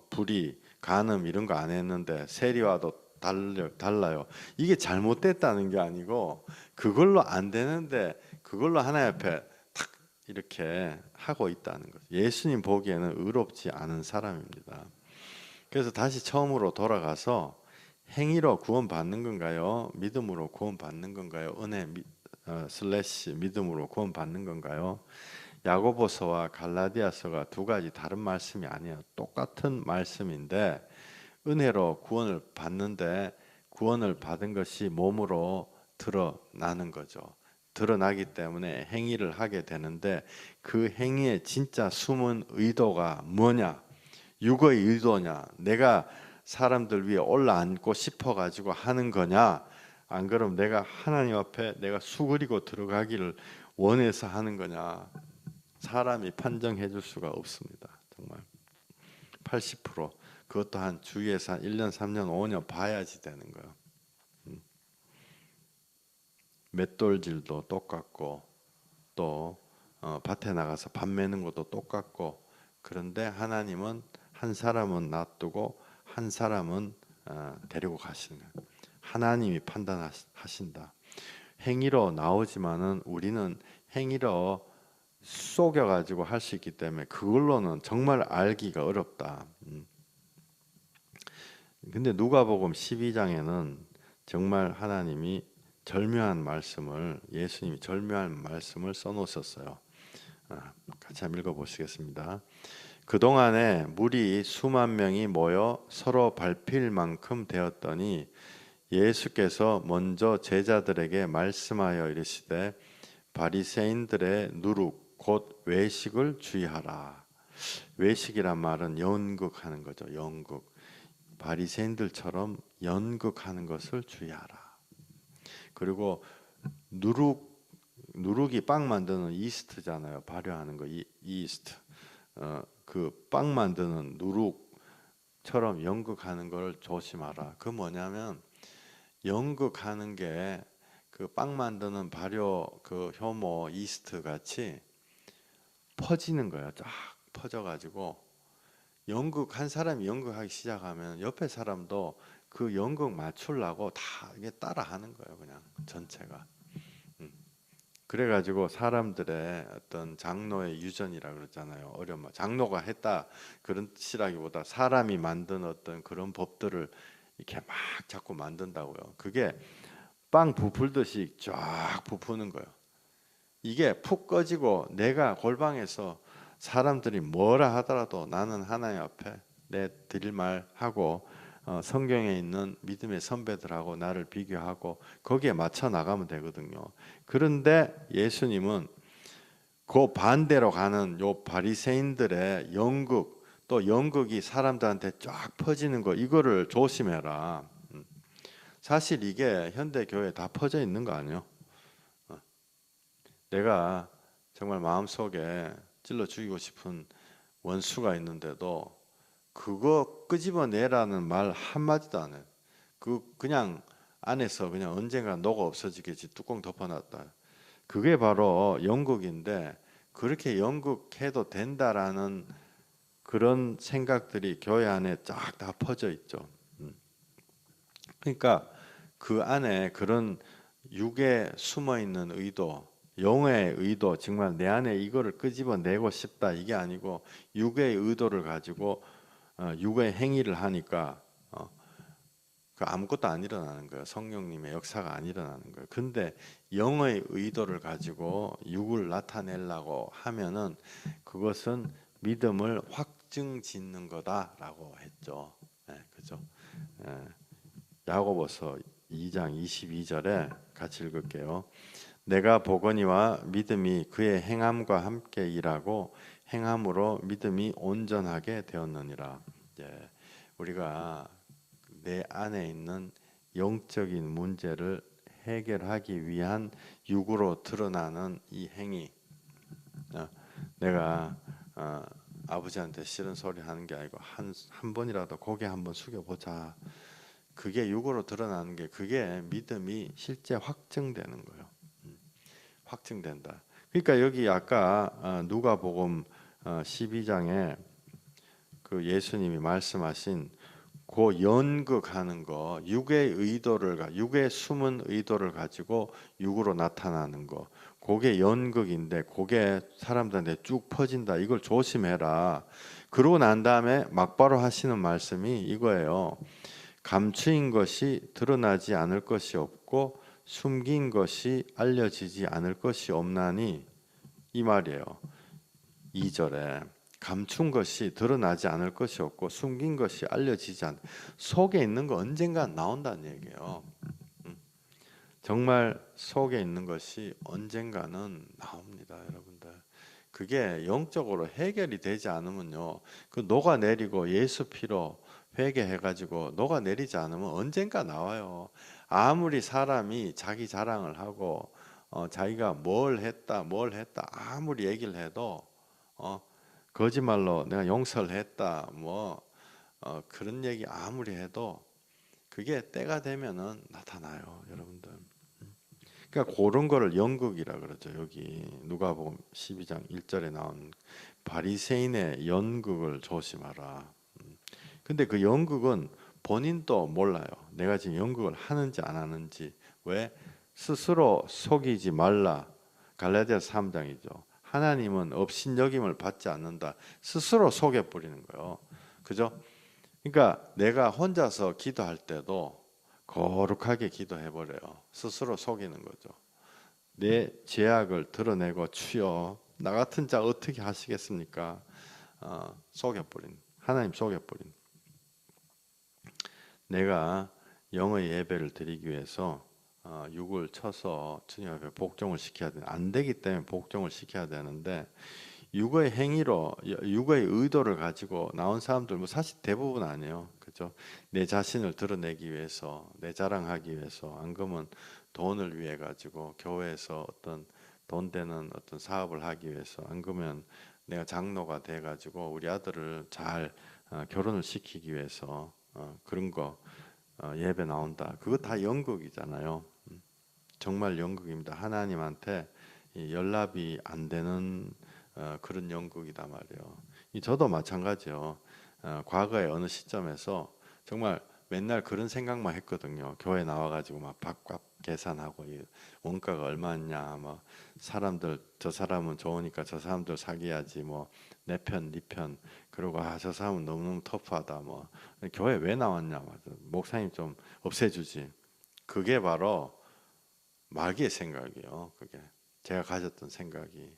불의, 간음 이런 거 안 했는데 세리와도 달라요. 이게 잘못됐다는 게 아니고 그걸로 안 되는데 그걸로 하나님 앞에 탁 이렇게 하고 있다는 거죠. 예수님 보기에는 의롭지 않은 사람입니다. 그래서 다시 처음으로 돌아가서 행위로 구원받는 건가요? 믿음으로 구원받는 건가요? 슬래시 믿음으로 구원받는 건가요? 야고보서와 갈라디아서가 두 가지 다른 말씀이 아니에요. 똑같은 말씀인데 은혜로 구원을 받는데 구원을 받은 것이 몸으로 드러나는 거죠. 드러나기 때문에 행위를 하게 되는데 그 행위의 진짜 숨은 의도가 뭐냐? 육의 의도냐? 내가 사람들 위에 올라앉고 싶어 가지고 하는 거냐? 안 그러면 내가 하나님 앞에 내가 수그리고 들어가기를 원해서 하는 거냐? 사람이 판정해 줄 수가 없습니다. 정말 80% 그것도 한 주위에서 한 1년, 3년, 5년 봐야지 되는 거예요. 맷돌질도 똑같고 또 밭에 나가서 밥 매는 것도 똑같고 그런데 하나님은 한 사람은 놔두고 한 사람은 데리고 가시는 거예요. 하나님이 판단하신다. 행위로 나오지만은 우리는 행위로 속여가지고 할 수 있기 때문에 그걸로는 정말 알기가 어렵다. 근데 누가복음 12장에는 정말 하나님이 절묘한 말씀을 예수님이 절묘한 말씀을 써놓으셨어요. 같이 한번 읽어보시겠습니다. 그동안에 무리 수만 명이 모여 서로 밟힐 만큼 되었더니 예수께서 먼저 제자들에게 말씀하여 이르시되 바리새인들의 누룩 곧 외식을 주의하라. 외식이란 말은 연극하는 거죠. 연극. 바리새인들처럼 연극하는 것을 주의하라. 그리고 누룩이 빵 만드는 이스트잖아요. 발효하는 거 이스트. 그 빵 만드는 누룩처럼 연극하는 걸 조심하라. 그 뭐냐면 연극하는 게 그 빵 만드는 발효 그 효모 이스트 같이 퍼지는 거예요. 쫙 퍼져가지고 연극 한 사람이 연극하기 시작하면 옆에 사람도 그 연극 맞추려고 다 이게 따라하는 거예요. 그냥 전체가. 음. 그래가지고 사람들의 어떤 장로의 유전이라 그러잖아요. 어려운 말. 장로가 했다 그런 뜻이라기보다 사람이 만든 어떤 그런 법들을 이렇게 막 자꾸 만든다고요. 그게 빵 부풀듯이 쫙 부푸는 거예요. 이게 푹 꺼지고 내가 골방에서 사람들이 뭐라 하더라도 나는 하나님 앞에 내 드릴 말 하고 성경에 있는 믿음의 선배들하고 나를 비교하고 거기에 맞춰 나가면 되거든요. 그런데 예수님은 그 반대로 가는 요 바리새인들의 연극 또 연극이 사람들한테 쫙 퍼지는 거 이거를 조심해라. 사실 이게 현대 교회에 다 퍼져 있는 거 아니에요? 내가 정말 마음속에 찔러 죽이고 싶은 원수가 있는데도 그거 끄집어내라는 말 한마디도 안 해요. 그냥 안에서 그냥 언젠가 녹아 없어지겠지 뚜껑 덮어놨다. 그게 바로 연극인데 그렇게 연극해도 된다라는 그런 생각들이 교회 안에 쫙 다 퍼져 있죠. 그러니까 그 안에 그런 육에 숨어 있는 의도, 영의 의도, 정말 내 안에 이거를 끄집어내고 싶다 이게 아니고 육의 의도를 가지고 육의 행위를 하니까 그 아무것도 안 일어나는 거예요. 성령님의 역사가 안 일어나는 거예요. 근데 영의 의도를 가지고 육을 나타내려고 하면은 그것은 믿음을 확증 짓는 거다라고 했죠. 네, 그죠? 예, 야고보서 2장 22절에 같이 읽을게요. 내가 보거니와 믿음이 그의 행함과 함께 일하고 행함으로 믿음이 온전하게 되었느니라. 예, 우리가 내 안에 있는 영적인 문제를 해결하기 위한 육으로 드러나는 이 행위. 내가 아버지한테 싫은 소리 하는 게 아니고 한 번이라도 고개 한번 숙여보자. 그게 육으로 드러나는 게 그게 믿음이 실제 확증되는 거예요. 확증된다. 그러니까 여기 아까 누가복음 12장에 그 예수님이 말씀하신 그 연극하는 거, 육의 숨은 의도를 가지고 육으로 나타나는 거, 그게 연극인데 그게 사람들한테 쭉 퍼진다. 이걸 조심해라. 그러고 난 다음에 막바로 하시는 말씀이 이거예요. 감추인 것이 드러나지 않을 것이 없고 숨긴 것이 알려지지 않을 것이 없나니 이 말이에요. 2절에 감춘 것이 드러나지 않을 것이 없고 숨긴 것이 알려지지 않 속에 있는 거 언젠가 나온다는 얘기예요. 정말 속에 있는 것이 언젠가는 나옵니다, 여러분들. 그게 영적으로 해결이 되지 않으면요, 그 녹아내리고 예수 피로 회개해가지고 녹아내리지 않으면 언젠가 나와요. 아무리 사람이 자기 자랑을 하고 자기가 뭘 했다 아무리 얘기를 해도 거짓말로 내가 용서를 했다 그런 얘기 아무리 해도 그게 때가 되면은 나타나요, 여러분들. 그러니까 그런 거를 연극이라 그러죠. 여기 누가복음 12장 1절에 나온 바리새인의 연극을 조심하라. 근데 그 연극은 본인도 몰라요. 내가 지금 연극을 하는지 안 하는지. 왜? 스스로 속이지 말라. 갈라디아서 3장이죠. 하나님은 업신여김을 받지 않는다. 스스로 속여 버리는 거예요. 그죠? 그러니까 내가 혼자서 기도할 때도 거룩하게 기도해 버려요. 스스로 속이는 거죠. 내 죄악을 드러내고 주여 나 같은 자 어떻게 하시겠습니까? 속여버린 하나님 속여버린 내가 영의 예배를 드리기 위해서 육을 쳐서 주님 앞에 복종을 시켜야 돼. 안 되기 때문에 복종을 시켜야 되는데 육의 행위로 육의 의도를 가지고 나온 사람들 뭐 사실 대부분 아니에요. 그죠? 내 자신을 드러내기 위해서 내 자랑하기 위해서 안 그러면 돈을 위해 가지고 교회에서 어떤 돈 되는 어떤 사업을 하기 위해서 안 그러면 내가 장로가 돼 가지고 우리 아들을 잘 결혼을 시키기 위해서 그런 거 예배 나온다. 그거 다 연극이잖아요. 정말 연극입니다. 하나님한테 연락이 안 되는 그런 연극이다 말이에요. 저도 마찬가지요. 과거에 어느 시점에서 정말 맨날 그런 생각만 했거든요. 교회 나와가지고 막 밥값 계산하고 이 원가가 얼마냐, 뭐 사람들 저 사람은 좋으니까 저 사람들 사귀어야지, 뭐 내 편, 네 편, 그리고 저 사람은 너무너무 터프하다, 뭐 교회 왜 나왔냐, 목사님 좀 없애주지. 그게 바로 마귀의 생각이에요. 그게 제가 가졌던 생각이,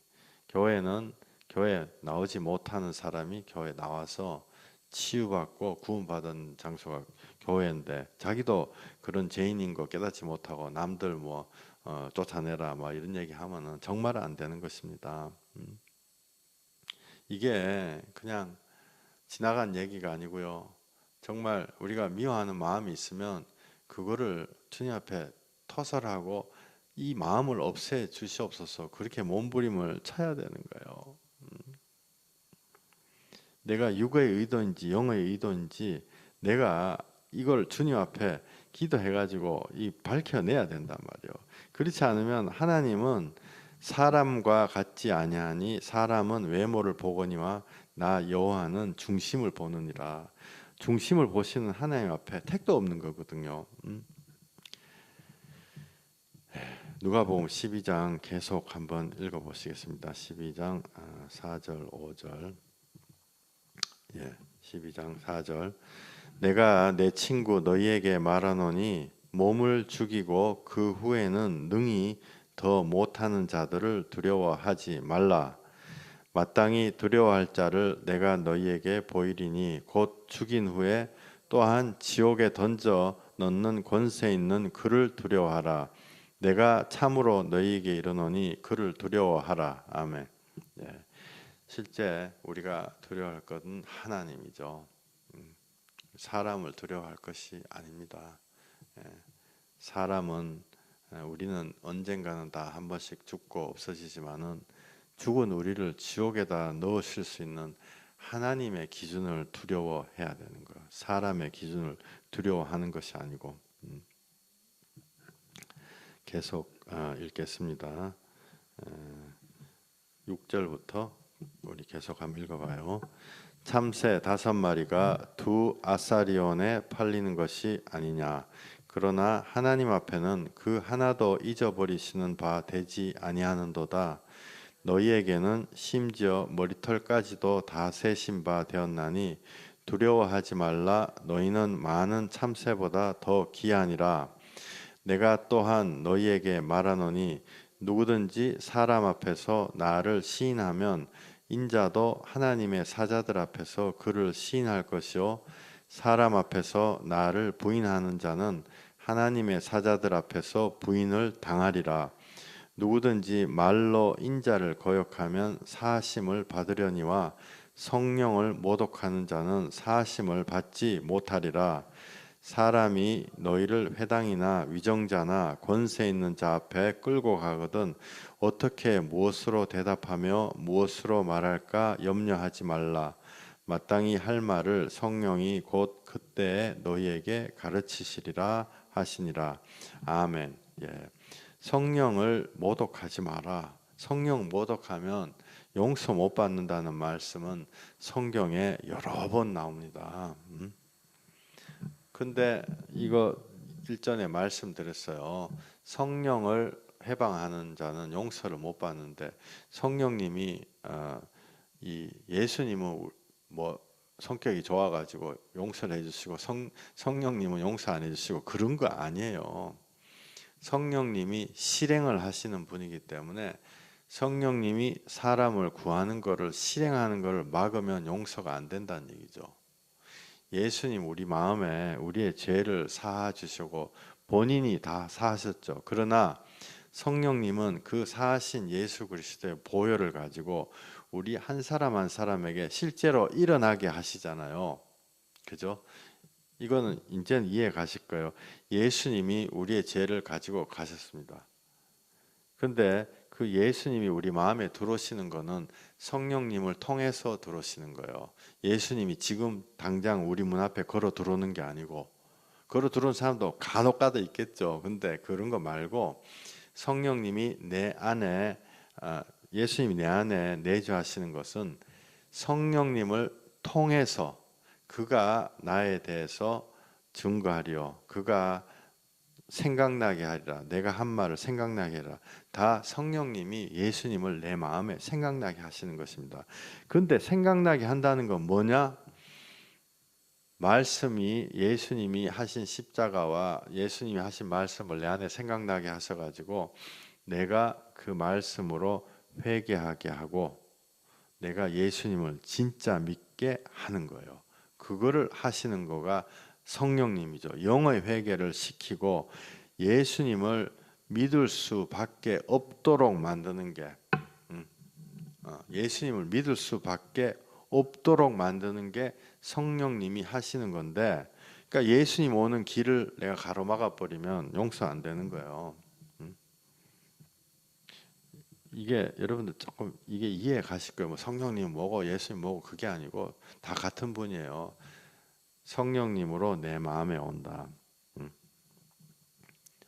교회는 교회 나오지 못하는 사람이 교회 나와서 치유받고 구원받은 장소가 교회인데, 자기도 그런 죄인인 거 깨닫지 못하고 남들 뭐 쫓아내라 뭐 이런 얘기 하면은 정말 안 되는 것입니다. 이게 그냥 지나간 얘기가 아니고요. 정말 우리가 미워하는 마음이 있으면 그거를 주님 앞에 터설하고 이 마음을 없애 주시옵소서, 그렇게 몸부림을 쳐야 되는 거예요. 내가 육의 의도인지 영의 의도인지 내가 이걸 주님 앞에 기도해가지고 밝혀내야 된단 말이에요. 그렇지 않으면 하나님은 사람과 같지 아니하니 사람은 외모를 보거니와 나 여호와는 중심을 보느니라. 중심을 보시는 하나님 앞에 택도 없는 거거든요. 누가복음 12장 계속 한번 읽어보시겠습니다. 12장 4절 5절. 12장 4절. 내가 내 친구 너희에게 말하노니 몸을 죽이고 그 후에는 능히 더 못하는 자들을 두려워하지 말라. 마땅히 두려워할 자를 내가 너희에게 보이리니 곧 죽인 후에 또한 지옥에 던져 넣는 권세 있는 그를 두려워하라. 내가 참으로 너희에게 이르노니 그를 두려워하라. 아멘. 실제 우리가 두려워할 것은 하나님이죠. 사람을 두려워할 것이 아닙니다. 사람은 우리는 언젠가는 다 한 번씩 죽고 없어지지만은 죽은 우리를 지옥에다 넣으실 수 있는 하나님의 기준을 두려워해야 되는 거예요. 사람의 기준을 두려워하는 것이 아니고. 계속 읽겠습니다. 6절부터 우리 계속 한번 읽어봐요. 참새 5마리가 두 아사리온에 팔리는 것이 아니냐. 그러나 하나님 앞에는 그 하나도 잊어버리시는 바 되지 아니하는도다. 너희에게는 심지어 머리털까지도 다 세신 바 되었나니 두려워하지 말라. 너희는 많은 참새보다 더 귀하니라. 내가 또한 너희에게 말하노니 누구든지 사람 앞에서 나를 시인하면 인자도 하나님의 사자들 앞에서 그를 시인할 것이요 사람 앞에서 나를 부인하는 자는 하나님의 사자들 앞에서 부인을 당하리라. 누구든지 말로 인자를 거역하면 사하심을 받으려니와 성령을 모독하는 자는 사하심을 받지 못하리라. 사람이 너희를 회당이나 위정자나 권세 있는 자 앞에 끌고 가거든 어떻게 무엇으로 대답하며 무엇으로 말할까 염려하지 말라. 마땅히 할 말을 성령이 곧 그때에 너희에게 가르치시리라 하시니라. 아멘. 성령을 모독하지 마라. 성령 모독하면 용서 못 받는다는 말씀은 성경에 여러 번 나옵니다. 근데 이거 일전에 말씀드렸어요. 성령을 해방하는 자는 용서를 못 받는데 성령님이 이 예수님은 뭐 성격이 좋아가지고 용서를 해주시고 성령님은 용서 안 해주시고 그런 거 아니에요. 성령님이 실행을 하시는 분이기 때문에 성령님이 사람을 구하는 거를 실행하는 거를 막으면 용서가 안 된다는 얘기죠. 예수님 우리 마음에 우리의 죄를 사하 주시고 본인이 다 사하셨죠. 그러나 성령님은 그 사하신 예수 그리스도의 보혈을 가지고 우리 한 사람 한 사람에게 실제로 일어나게 하시잖아요. 그죠? 이거는 이제는 이해 가실 거예요. 예수님이 우리의 죄를 가지고 가셨습니다. 근데 그 예수님이 우리 마음에 들어오시는 거는 성령님을 통해서 들어오시는 거예요. 예수님이 지금 당장 우리 문 앞에 걸어 들어오는 게 아니고, 걸어 들어온 사람도 간혹가다 있겠죠. 근데 그런 거 말고 성령님이 내 안에 예수님이 내 안에 내주하시는 것은 성령님을 통해서 그가 나에 대해서 증거하리요. 그가 생각나게 하리라. 내가 한 말을 생각나게 하리라. 다 성령님이 예수님을 내 마음에 생각나게 하시는 것입니다. 그런데 생각나게 한다는 건 뭐냐? 말씀이 예수님이 하신 십자가와 예수님이 하신 말씀을 내 안에 생각나게 하셔가지고 내가 그 말씀으로 회개하게 하고 내가 예수님을 진짜 믿게 하는 거예요. 그거를 하시는 거가 성령님이죠. 영의 회개를 시키고 예수님을 믿을 수밖에 없도록 만드는 게 예수님을 믿을 수밖에 없도록 만드는 게 성령님이 하시는 건데, 그러니까 예수님 오는 길을 내가 가로막아 버리면 용서 안 되는 거예요. 이게 여러분들 조금 이게 이해 가실 거예요. 뭐 성령님 뭐고 예수님 뭐고 그게 아니고 다 같은 분이에요. 성령님으로 내 마음에 온다.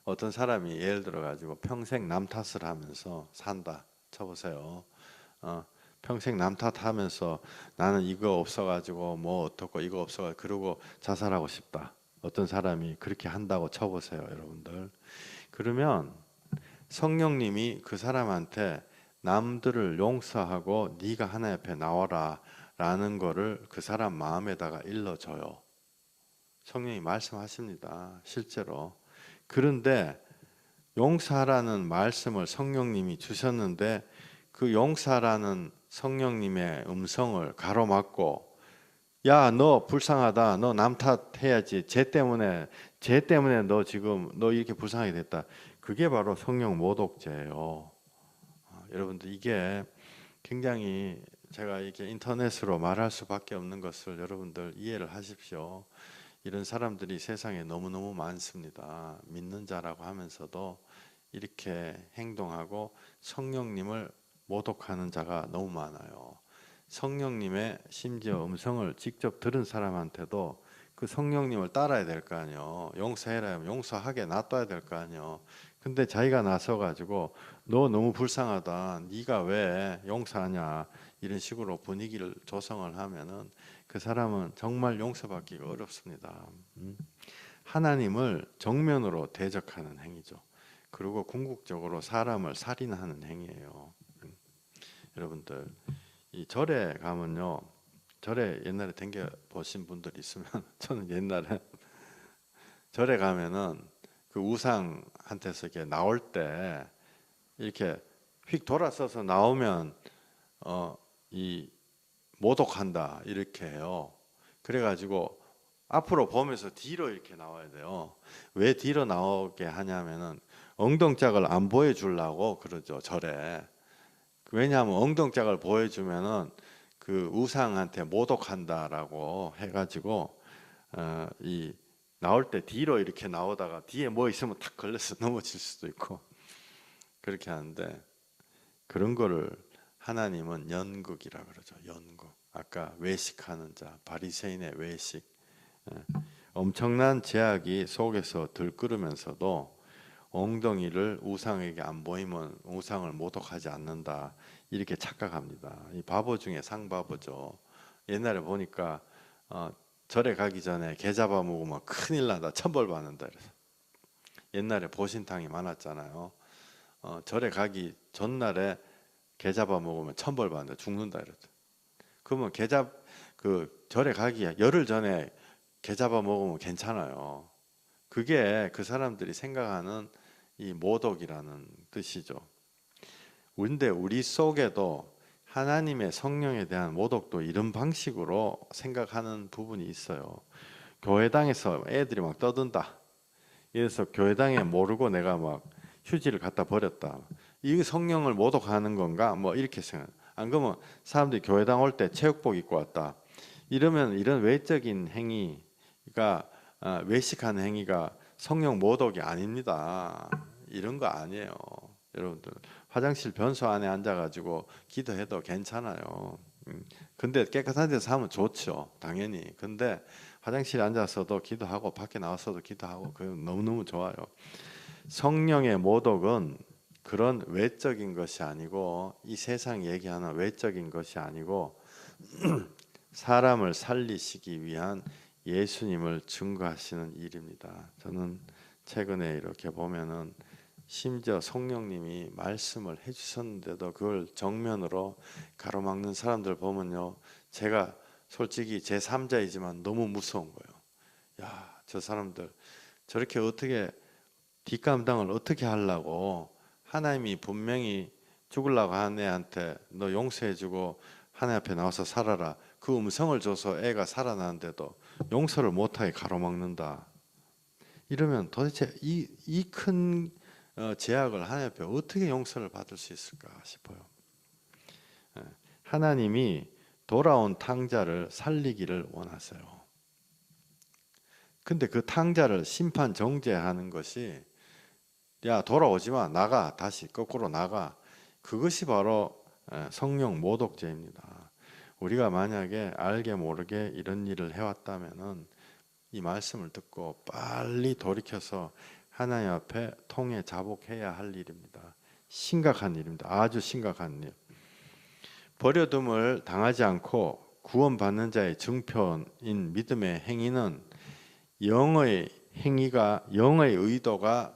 어떤 사람이 예를 들어 가지고 평생 남 탓을 하면서 산다 쳐보세요. 평생 남 탓하면서 나는 이거 없어가지고 뭐 어떻고 이거 없어가지고 그러고 자살하고 싶다. 어떤 사람이 그렇게 한다고 쳐보세요, 여러분들. 그러면 성령님이 그 사람한테 남들을 용서하고 네가 하나님 앞에 나와라 라는 거를 그 사람 마음에다가 일러줘요. 성령이 말씀하십니다, 실제로. 그런데 용서하라는 말씀을 성령님이 주셨는데 그 용서라는 성령님의 음성을 가로막고 야, 너 불쌍하다. 너 남 탓해야지. 쟤 때문에 너 지금 너 이렇게 불쌍하게 됐다. 그게 바로 성령 모독죄예요. 여러분들 이게 굉장히 제가 이렇게 인터넷으로 말할 수밖에 없는 것을 여러분들 이해를 하십시오. 이런 사람들이 세상에 너무너무 많습니다. 믿는 자라고 하면서도 이렇게 행동하고 성령님을 모독하는 자가 너무 많아요. 성령님의 심지어 음성을 직접 들은 사람한테도 그 성령님을 따라야 될 거 아니에요. 용서해라 하면 용서하게 놔둬야 될 거 아니에요. 근데 자기가 나서가지고 너 너무 불쌍하다. 네가 왜 용서하냐. 이런 식으로 분위기를 조성을 하면은 그 사람은 정말 용서받기가 어렵습니다. 하나님을 정면으로 대적하는 행위죠. 그리고 궁극적으로 사람을 살인하는 행위예요. 여러분들 이 절에 가면요, 절에 옛날에 댕겨 보신 분들 있으면 저는 옛날에 절에 가면은 그 우상한테서 이렇게 나올 때 이렇게 휙 돌아서서 나오면 이 모독한다 이렇게 해요. 그래가지고 앞으로 보면서 뒤로 이렇게 나와야 돼요. 왜 뒤로 나오게 하냐면은 엉덩짝을 안 보여주려고 그러죠, 절에. 왜냐하면 엉덩짝을 보여주면은 그 우상한테 모독한다라고 해가지고 이 나올 때 뒤로 이렇게 나오다가 뒤에 뭐 있으면 탁 걸려서 넘어질 수도 있고 그렇게 하는데, 그런 거를 하나님은 연극이라 그러죠. 연극. 아까 외식하는 자, 바리새인의 외식. 엄청난 제약이 속에서 들끓으면서도 엉덩이를 우상에게 안 보이면 우상을 모독하지 않는다 이렇게 착각합니다. 이 바보 중에 상바보죠. 옛날에 보니까 절에 가기 전에 게 잡아 먹으면 큰일 난다, 천벌 받는다 그래서. 옛날에 보신탕이 많았잖아요. 절에 가기 전날에 게 잡아 먹으면 천벌 받는다, 죽는다 이러죠. 그러면 그 절에 가기 열흘 전에 게 잡아 먹으면 괜찮아요. 그게 그 사람들이 생각하는 이 모독이라는 뜻이죠. 근데 우리 속에도 하나님의 성령에 대한 모독도 이런 방식으로 생각하는 부분이 있어요. 교회당에서 애들이 막 떠든다. 그래서 교회당에 모르고 내가 막 휴지를 갖다 버렸다. 이게 성령을 모독하는 건가? 뭐 이렇게 생각. 안 그러면 사람들이 교회당 올 때 체육복 입고 왔다. 이러면 이런 외적인 행위가 외식하는 행위가 성령 모독이 아닙니다. 이런 거 아니에요. 여러분들 화장실 변소 안에 앉아가지고 기도해도 괜찮아요. 근데 깨끗한 데서 하면 좋죠, 당연히. 근데 화장실에 앉아서도 기도하고 밖에 나와서도 기도하고 그 너무너무 좋아요. 성령의 모독은 그런 외적인 것이 아니고 이 세상 얘기하는 외적인 것이 아니고 사람을 살리시기 위한 예수님을 증거하시는 일입니다. 저는 최근에 이렇게 보면은 심지어 성령님이 말씀을 해주셨는데도 그걸 정면으로 가로막는 사람들 보면요, 제가 솔직히 제3자이지만 너무 무서운 거예요. 야, 저 사람들 저렇게 어떻게 뒷감당을 어떻게 하려고, 하나님이 분명히 죽으려고 하는 애한테 너 용서해주고 하나님 앞에 나와서 살아라, 그 음성을 줘서 애가 살아나는데도 용서를 못하게 가로막는다. 이러면 도대체 이 큰 제약을 하나님 앞에 어떻게 용서를 받을 수 있을까 싶어요. 하나님이 돌아온 탕자를 살리기를 원하세요. 근데 그 탕자를 심판 정죄하는 것이, 야 돌아오지 마, 나가, 다시 거꾸로 나가, 그것이 바로 성령 모독죄입니다. 우리가 만약에 알게 모르게 이런 일을 해왔다면은 이 말씀을 듣고 빨리 돌이켜서 하나님 앞에 통해 자복해야 할 일입니다. 심각한 일입니다. 아주 심각한 일. 버려둠을 당하지 않고 구원받는 자의 증표인 믿음의 행위는 영의 행위가, 영의 의도가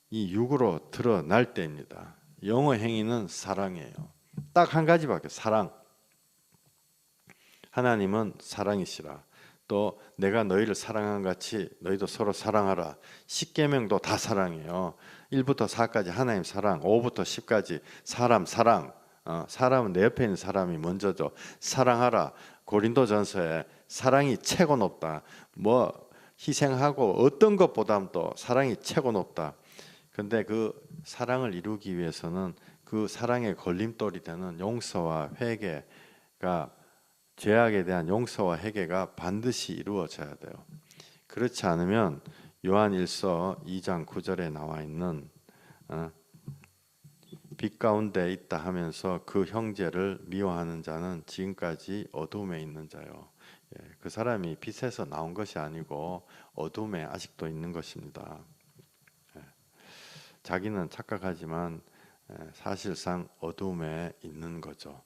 이 육으로 드러날 때입니다. 영의 행위는 사랑이에요. 딱 한 가지밖에, 사랑. 하나님은 사랑이시라. 또 내가 너희를 사랑한 같이 너희도 서로 사랑하라. 10계명도 다 사랑이에요. 1부터 4까지 하나님 사랑, 5부터 10까지 사람 사랑. 사람은 내 옆에 있는 사람이 먼저죠. 사랑하라. 고린도전서에 사랑이 최고 높다. 뭐 희생하고 어떤 것보다도 사랑이 최고 높다. 근데 그 사랑을 이루기 위해서는 그 사랑의 걸림돌이 되는 용서와 회개가, 죄악에 대한 용서와 회개가 반드시 이루어져야 돼요. 그렇지 않으면 요한일서 2장 9절에 나와 있는 빛 가운데 있다 하면서 그 형제를 미워하는 자는 지금까지 어둠에 있는 자요. 그 사람이 빛에서 나온 것이 아니고 어둠에 아직도 있는 것입니다. 자기는 착각하지만 사실상 어둠에 있는 거죠.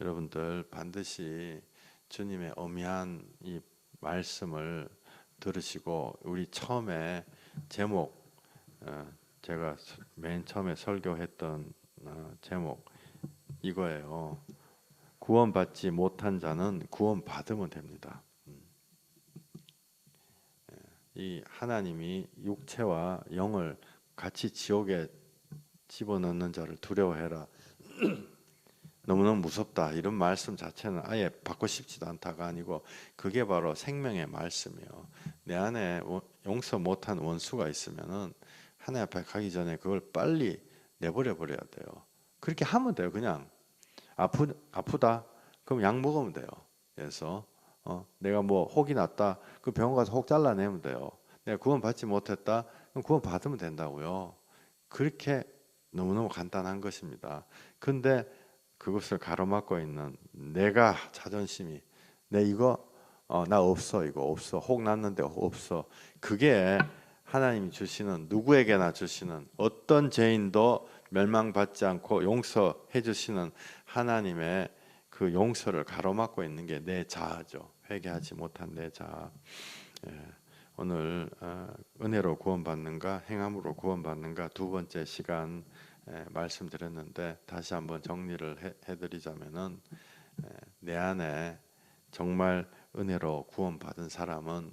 여러분들 반드시 주님의 엄미한 이 말씀을 들으시고, 우리 처음에 제목, 제가 맨 처음에 설교했던 제목 이거예요. 구원받지 못한 자는 구원받으면 됩니다. 이 하나님이 육체와 영을 같이 지옥에 집어넣는 자를 두려워해라. 너무너무 무섭다. 이런 말씀 자체는 아예 받고 싶지도 않다가 아니고, 그게 바로 생명의 말씀이에요. 내 안에 용서 못한 원수가 있으면은 하나님 앞에 가기 전에 그걸 빨리 내버려 버려야 돼요. 그렇게 하면 돼요. 그냥 아프다. 그럼 약 먹으면 돼요. 그래서 내가 뭐 혹이 났다. 그 병원 가서 혹 잘라내면 돼요. 내가 구원 받지 못했다. 그럼 구원 받으면 된다고요. 그렇게 너무너무 간단한 것입니다. 근데 그것을 가로막고 있는 내가 자존심이, 내 이거 나 없어, 이거 없어, 혹 났는데 없어. 그게 하나님이 주시는, 누구에게나 주시는, 어떤 죄인도 멸망받지 않고 용서해 주시는 하나님의 그 용서를 가로막고 있는 게 내 자아죠. 회개하지 못한 내 자아. 오늘 은혜로 구원받는가 행함으로 구원받는가 두 번째 시간 말씀드렸는데, 다시 한번 정리를 해드리자면은, 내 안에 정말 은혜로 구원받은 사람은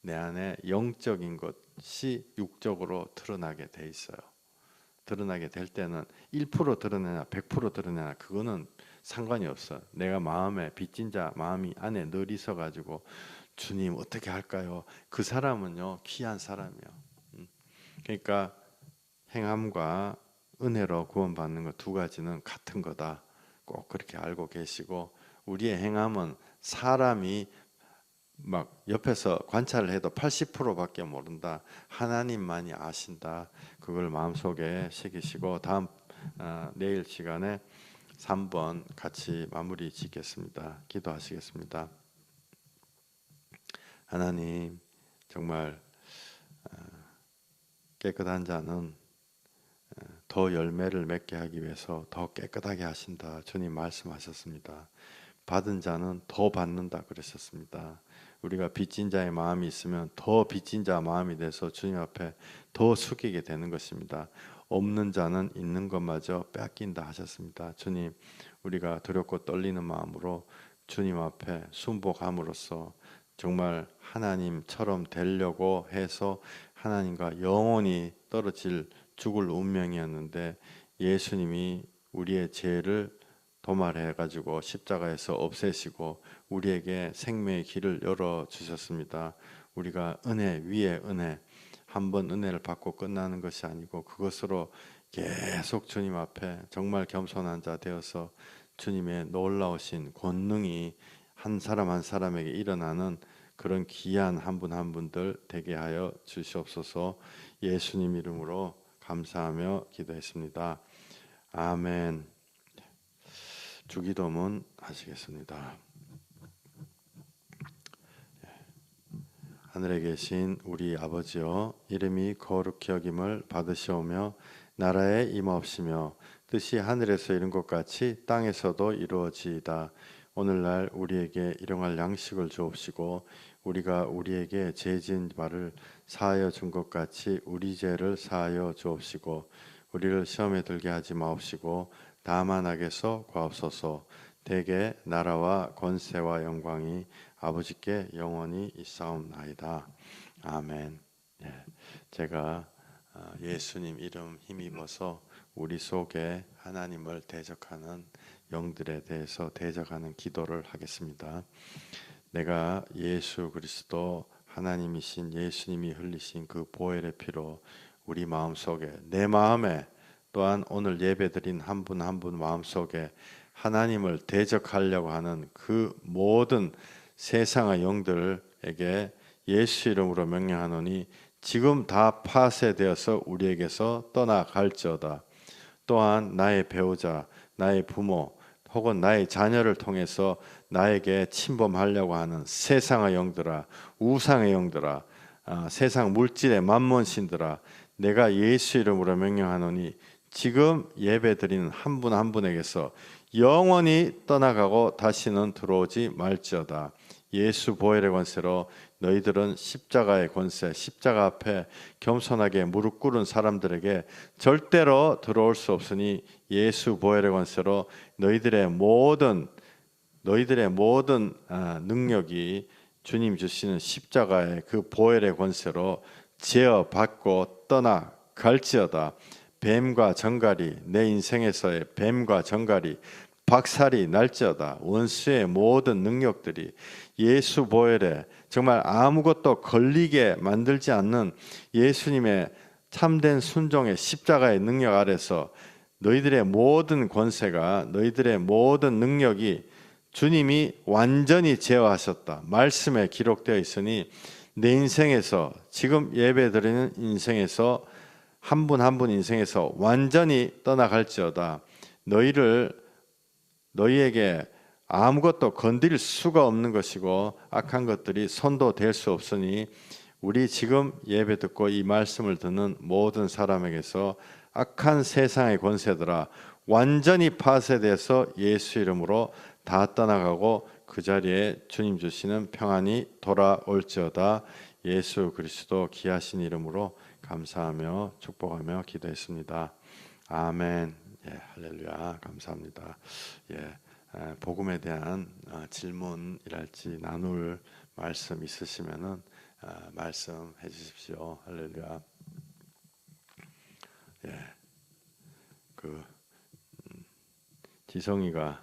내 안에 영적인 것이 육적으로 드러나게 돼 있어요. 드러나게 될 때는 1% 드러내나 100% 드러내나 그거는 상관이 없어. 내가 마음에, 빚진 자 마음이 안에 늘 있어 가지고 주님 어떻게 할까요? 그 사람은요 귀한 사람이요. 그러니까 행함과 은혜로 구원받는 것 두 가지는 같은 거다. 꼭 그렇게 알고 계시고, 우리의 행함은 사람이 막 옆에서 관찰을 해도 80%밖에 모른다. 하나님만이 아신다. 그걸 마음속에 새기시고, 다음 내일 시간에 3번 같이 마무리 짓겠습니다. 기도하시겠습니다. 하나님, 정말 깨끗한 자는 더 열매를 맺게 하기 위해서 더 깨끗하게 하신다. 주님 말씀하셨습니다. 받은 자는 더 받는다 그러셨습니다. 우리가 빚진 자의 마음이 있으면 더 빚진 자 마음이 돼서 주님 앞에 더 숙이게 되는 것입니다. 없는 자는 있는 것마저 뺏긴다 하셨습니다. 주님, 우리가 두렵고 떨리는 마음으로 주님 앞에 순복함으로써 정말 하나님처럼 되려고 해서 하나님과 영원히 떨어질 죽을 운명이었는데 예수님이 우리의 죄를 도말해 가지고 십자가에서 없애시고 우리에게 생명의 길을 열어 주셨습니다. 우리가 은혜 위에 은혜, 한 번 은혜를 받고 끝나는 것이 아니고 그것으로 계속 주님 앞에 정말 겸손한 자 되어서 주님의 놀라우신 권능이 한 사람 한 사람에게 일어나는 그런 귀한 한 분 한 분들 되게 하여 주시옵소서. 예수님 이름으로 감사하며 기도했습니다. 아멘. 주기도문 하시겠습니다. 하늘에 계신 우리 아버지여, 이름이 거룩히 여김을 받으시오며 나라에 임하옵시며 뜻이 하늘에서 이룬 것 같이 땅에서도 이루어지이다. 오늘날 우리에게 일용할 양식을 주옵시고 우리가 우리에게 죄 지은 바를 사하여 준 것 같이 우리 죄를 사하여 주옵시고 우리를 시험에 들게 하지 마옵시고 다만 악에서 구하옵소서. 대개 나라와 권세와 영광이 아버지께 영원히 있사옵나이다. 아멘. 제가 예수님 이름 힘입어서 우리 속에 하나님을 대적하는 영들에 대해서 대적하는 기도를 하겠습니다. 내가 예수 그리스도 하나님이신 예수님이 흘리신 그 보혈의 피로 우리 마음속에, 내 마음에, 또한 오늘 예배드린 한 분 한 분 마음속에 하나님을 대적하려고 하는 그 모든 세상의 영들에게 예수 이름으로 명령하노니 지금 다 파쇄되어서 우리에게서 떠나갈지어다. 또한 나의 배우자, 나의 부모 혹은 나의 자녀를 통해서 나에게 침범하려고 하는 세상의 영들아, 우상의 영들아, 세상 물질의 만몬신들아, 내가 예수 이름으로 명령하노니 지금 예배드리는 한 분 한 분에게서 영원히 떠나가고 다시는 들어오지 말지어다. 예수 보혈의 권세로 너희들은 십자가의 권세, 십자가 앞에 겸손하게 무릎 꿇은 사람들에게 절대로 들어올 수 없으니 예수 보혈의 권세로 너희들의 모든 능력이 주님 주시는 십자가의 그 보혈의 권세로 제어 받고 떠나갈지어다. 뱀과 정갈이, 내 인생에서의 뱀과 정갈이 박살이 날지어다. 원수의 모든 능력들이 예수 보혈에 정말 아무것도 걸리게 만들지 않는 예수님의 참된 순종의 십자가의 능력 아래서 너희들의 모든 권세가, 너희들의 모든 능력이 주님이 완전히 제어하셨다. 말씀에 기록되어 있으니 내 인생에서, 지금 예배드리는 인생에서 한 분 한 분 인생에서 완전히 떠나갈지어다. 너희에게 아무것도 건드릴 수가 없는 것이고 악한 것들이 손도 댈 수 없으니 우리 지금 예배 듣고 이 말씀을 듣는 모든 사람에게서 악한 세상의 권세들아 완전히 파쇄돼서 예수 이름으로 다 떠나가고 그 자리에 주님 주시는 평안이 돌아올지어다. 예수 그리스도 귀하신 이름으로 감사하며 축복하며 기도했습니다. 아멘. 할렐루야. 감사합니다. 복음에 대한 질문이랄지 나눌 말씀 있으시면은 말씀해 주십시오. 할렐루야. 지성이가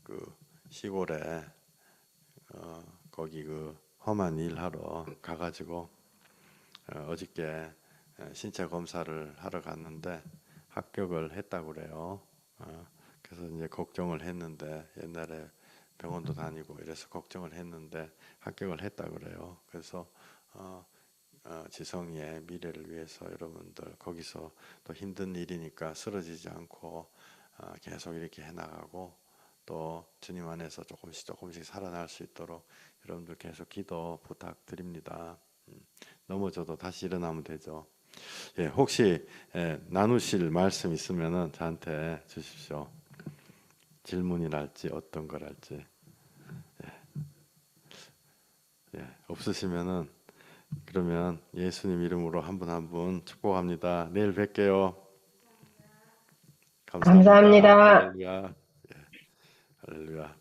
그 시골에 거기 그 험한 일 하러 가가지고 어저께 신체 검사를 하러 갔는데 합격을 했다고 그래요. 그래서 이제 걱정을 했는데 옛날에 병원도 다니고 이래서 걱정을 했는데 합격을 했다고 그래요. 그래서 지성이의 미래를 위해서 여러분들 거기서 또 힘든 일이니까 쓰러지지 않고 계속 이렇게 해나가고 또 주님 안에서 조금씩 살아날 수 있도록 여러분들 계속 기도 부탁드립니다. 넘어져도 다시 일어나면 되죠. 예, 혹시 나누실 말씀 있으면은 저한테 주십시오. 질문이랄지 어떤 거랄지. 예, 없으시면은 그러면 예수님 이름으로 한 분 한 분 축복합니다. 내일 뵐게요. 감사합니다. 감사합니다. 할렐루야. 예, 할렐루야.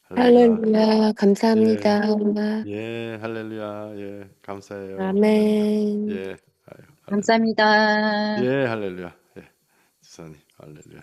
할렐루야. 할렐루야, 예, 감사합니다. 예, 할렐루야. 예, 감사해요. 할렐루야. 아멘. 예, 아유, 할렐루야. 감사합니다. 예, 할렐루야. 예, 주사님, 할렐루야.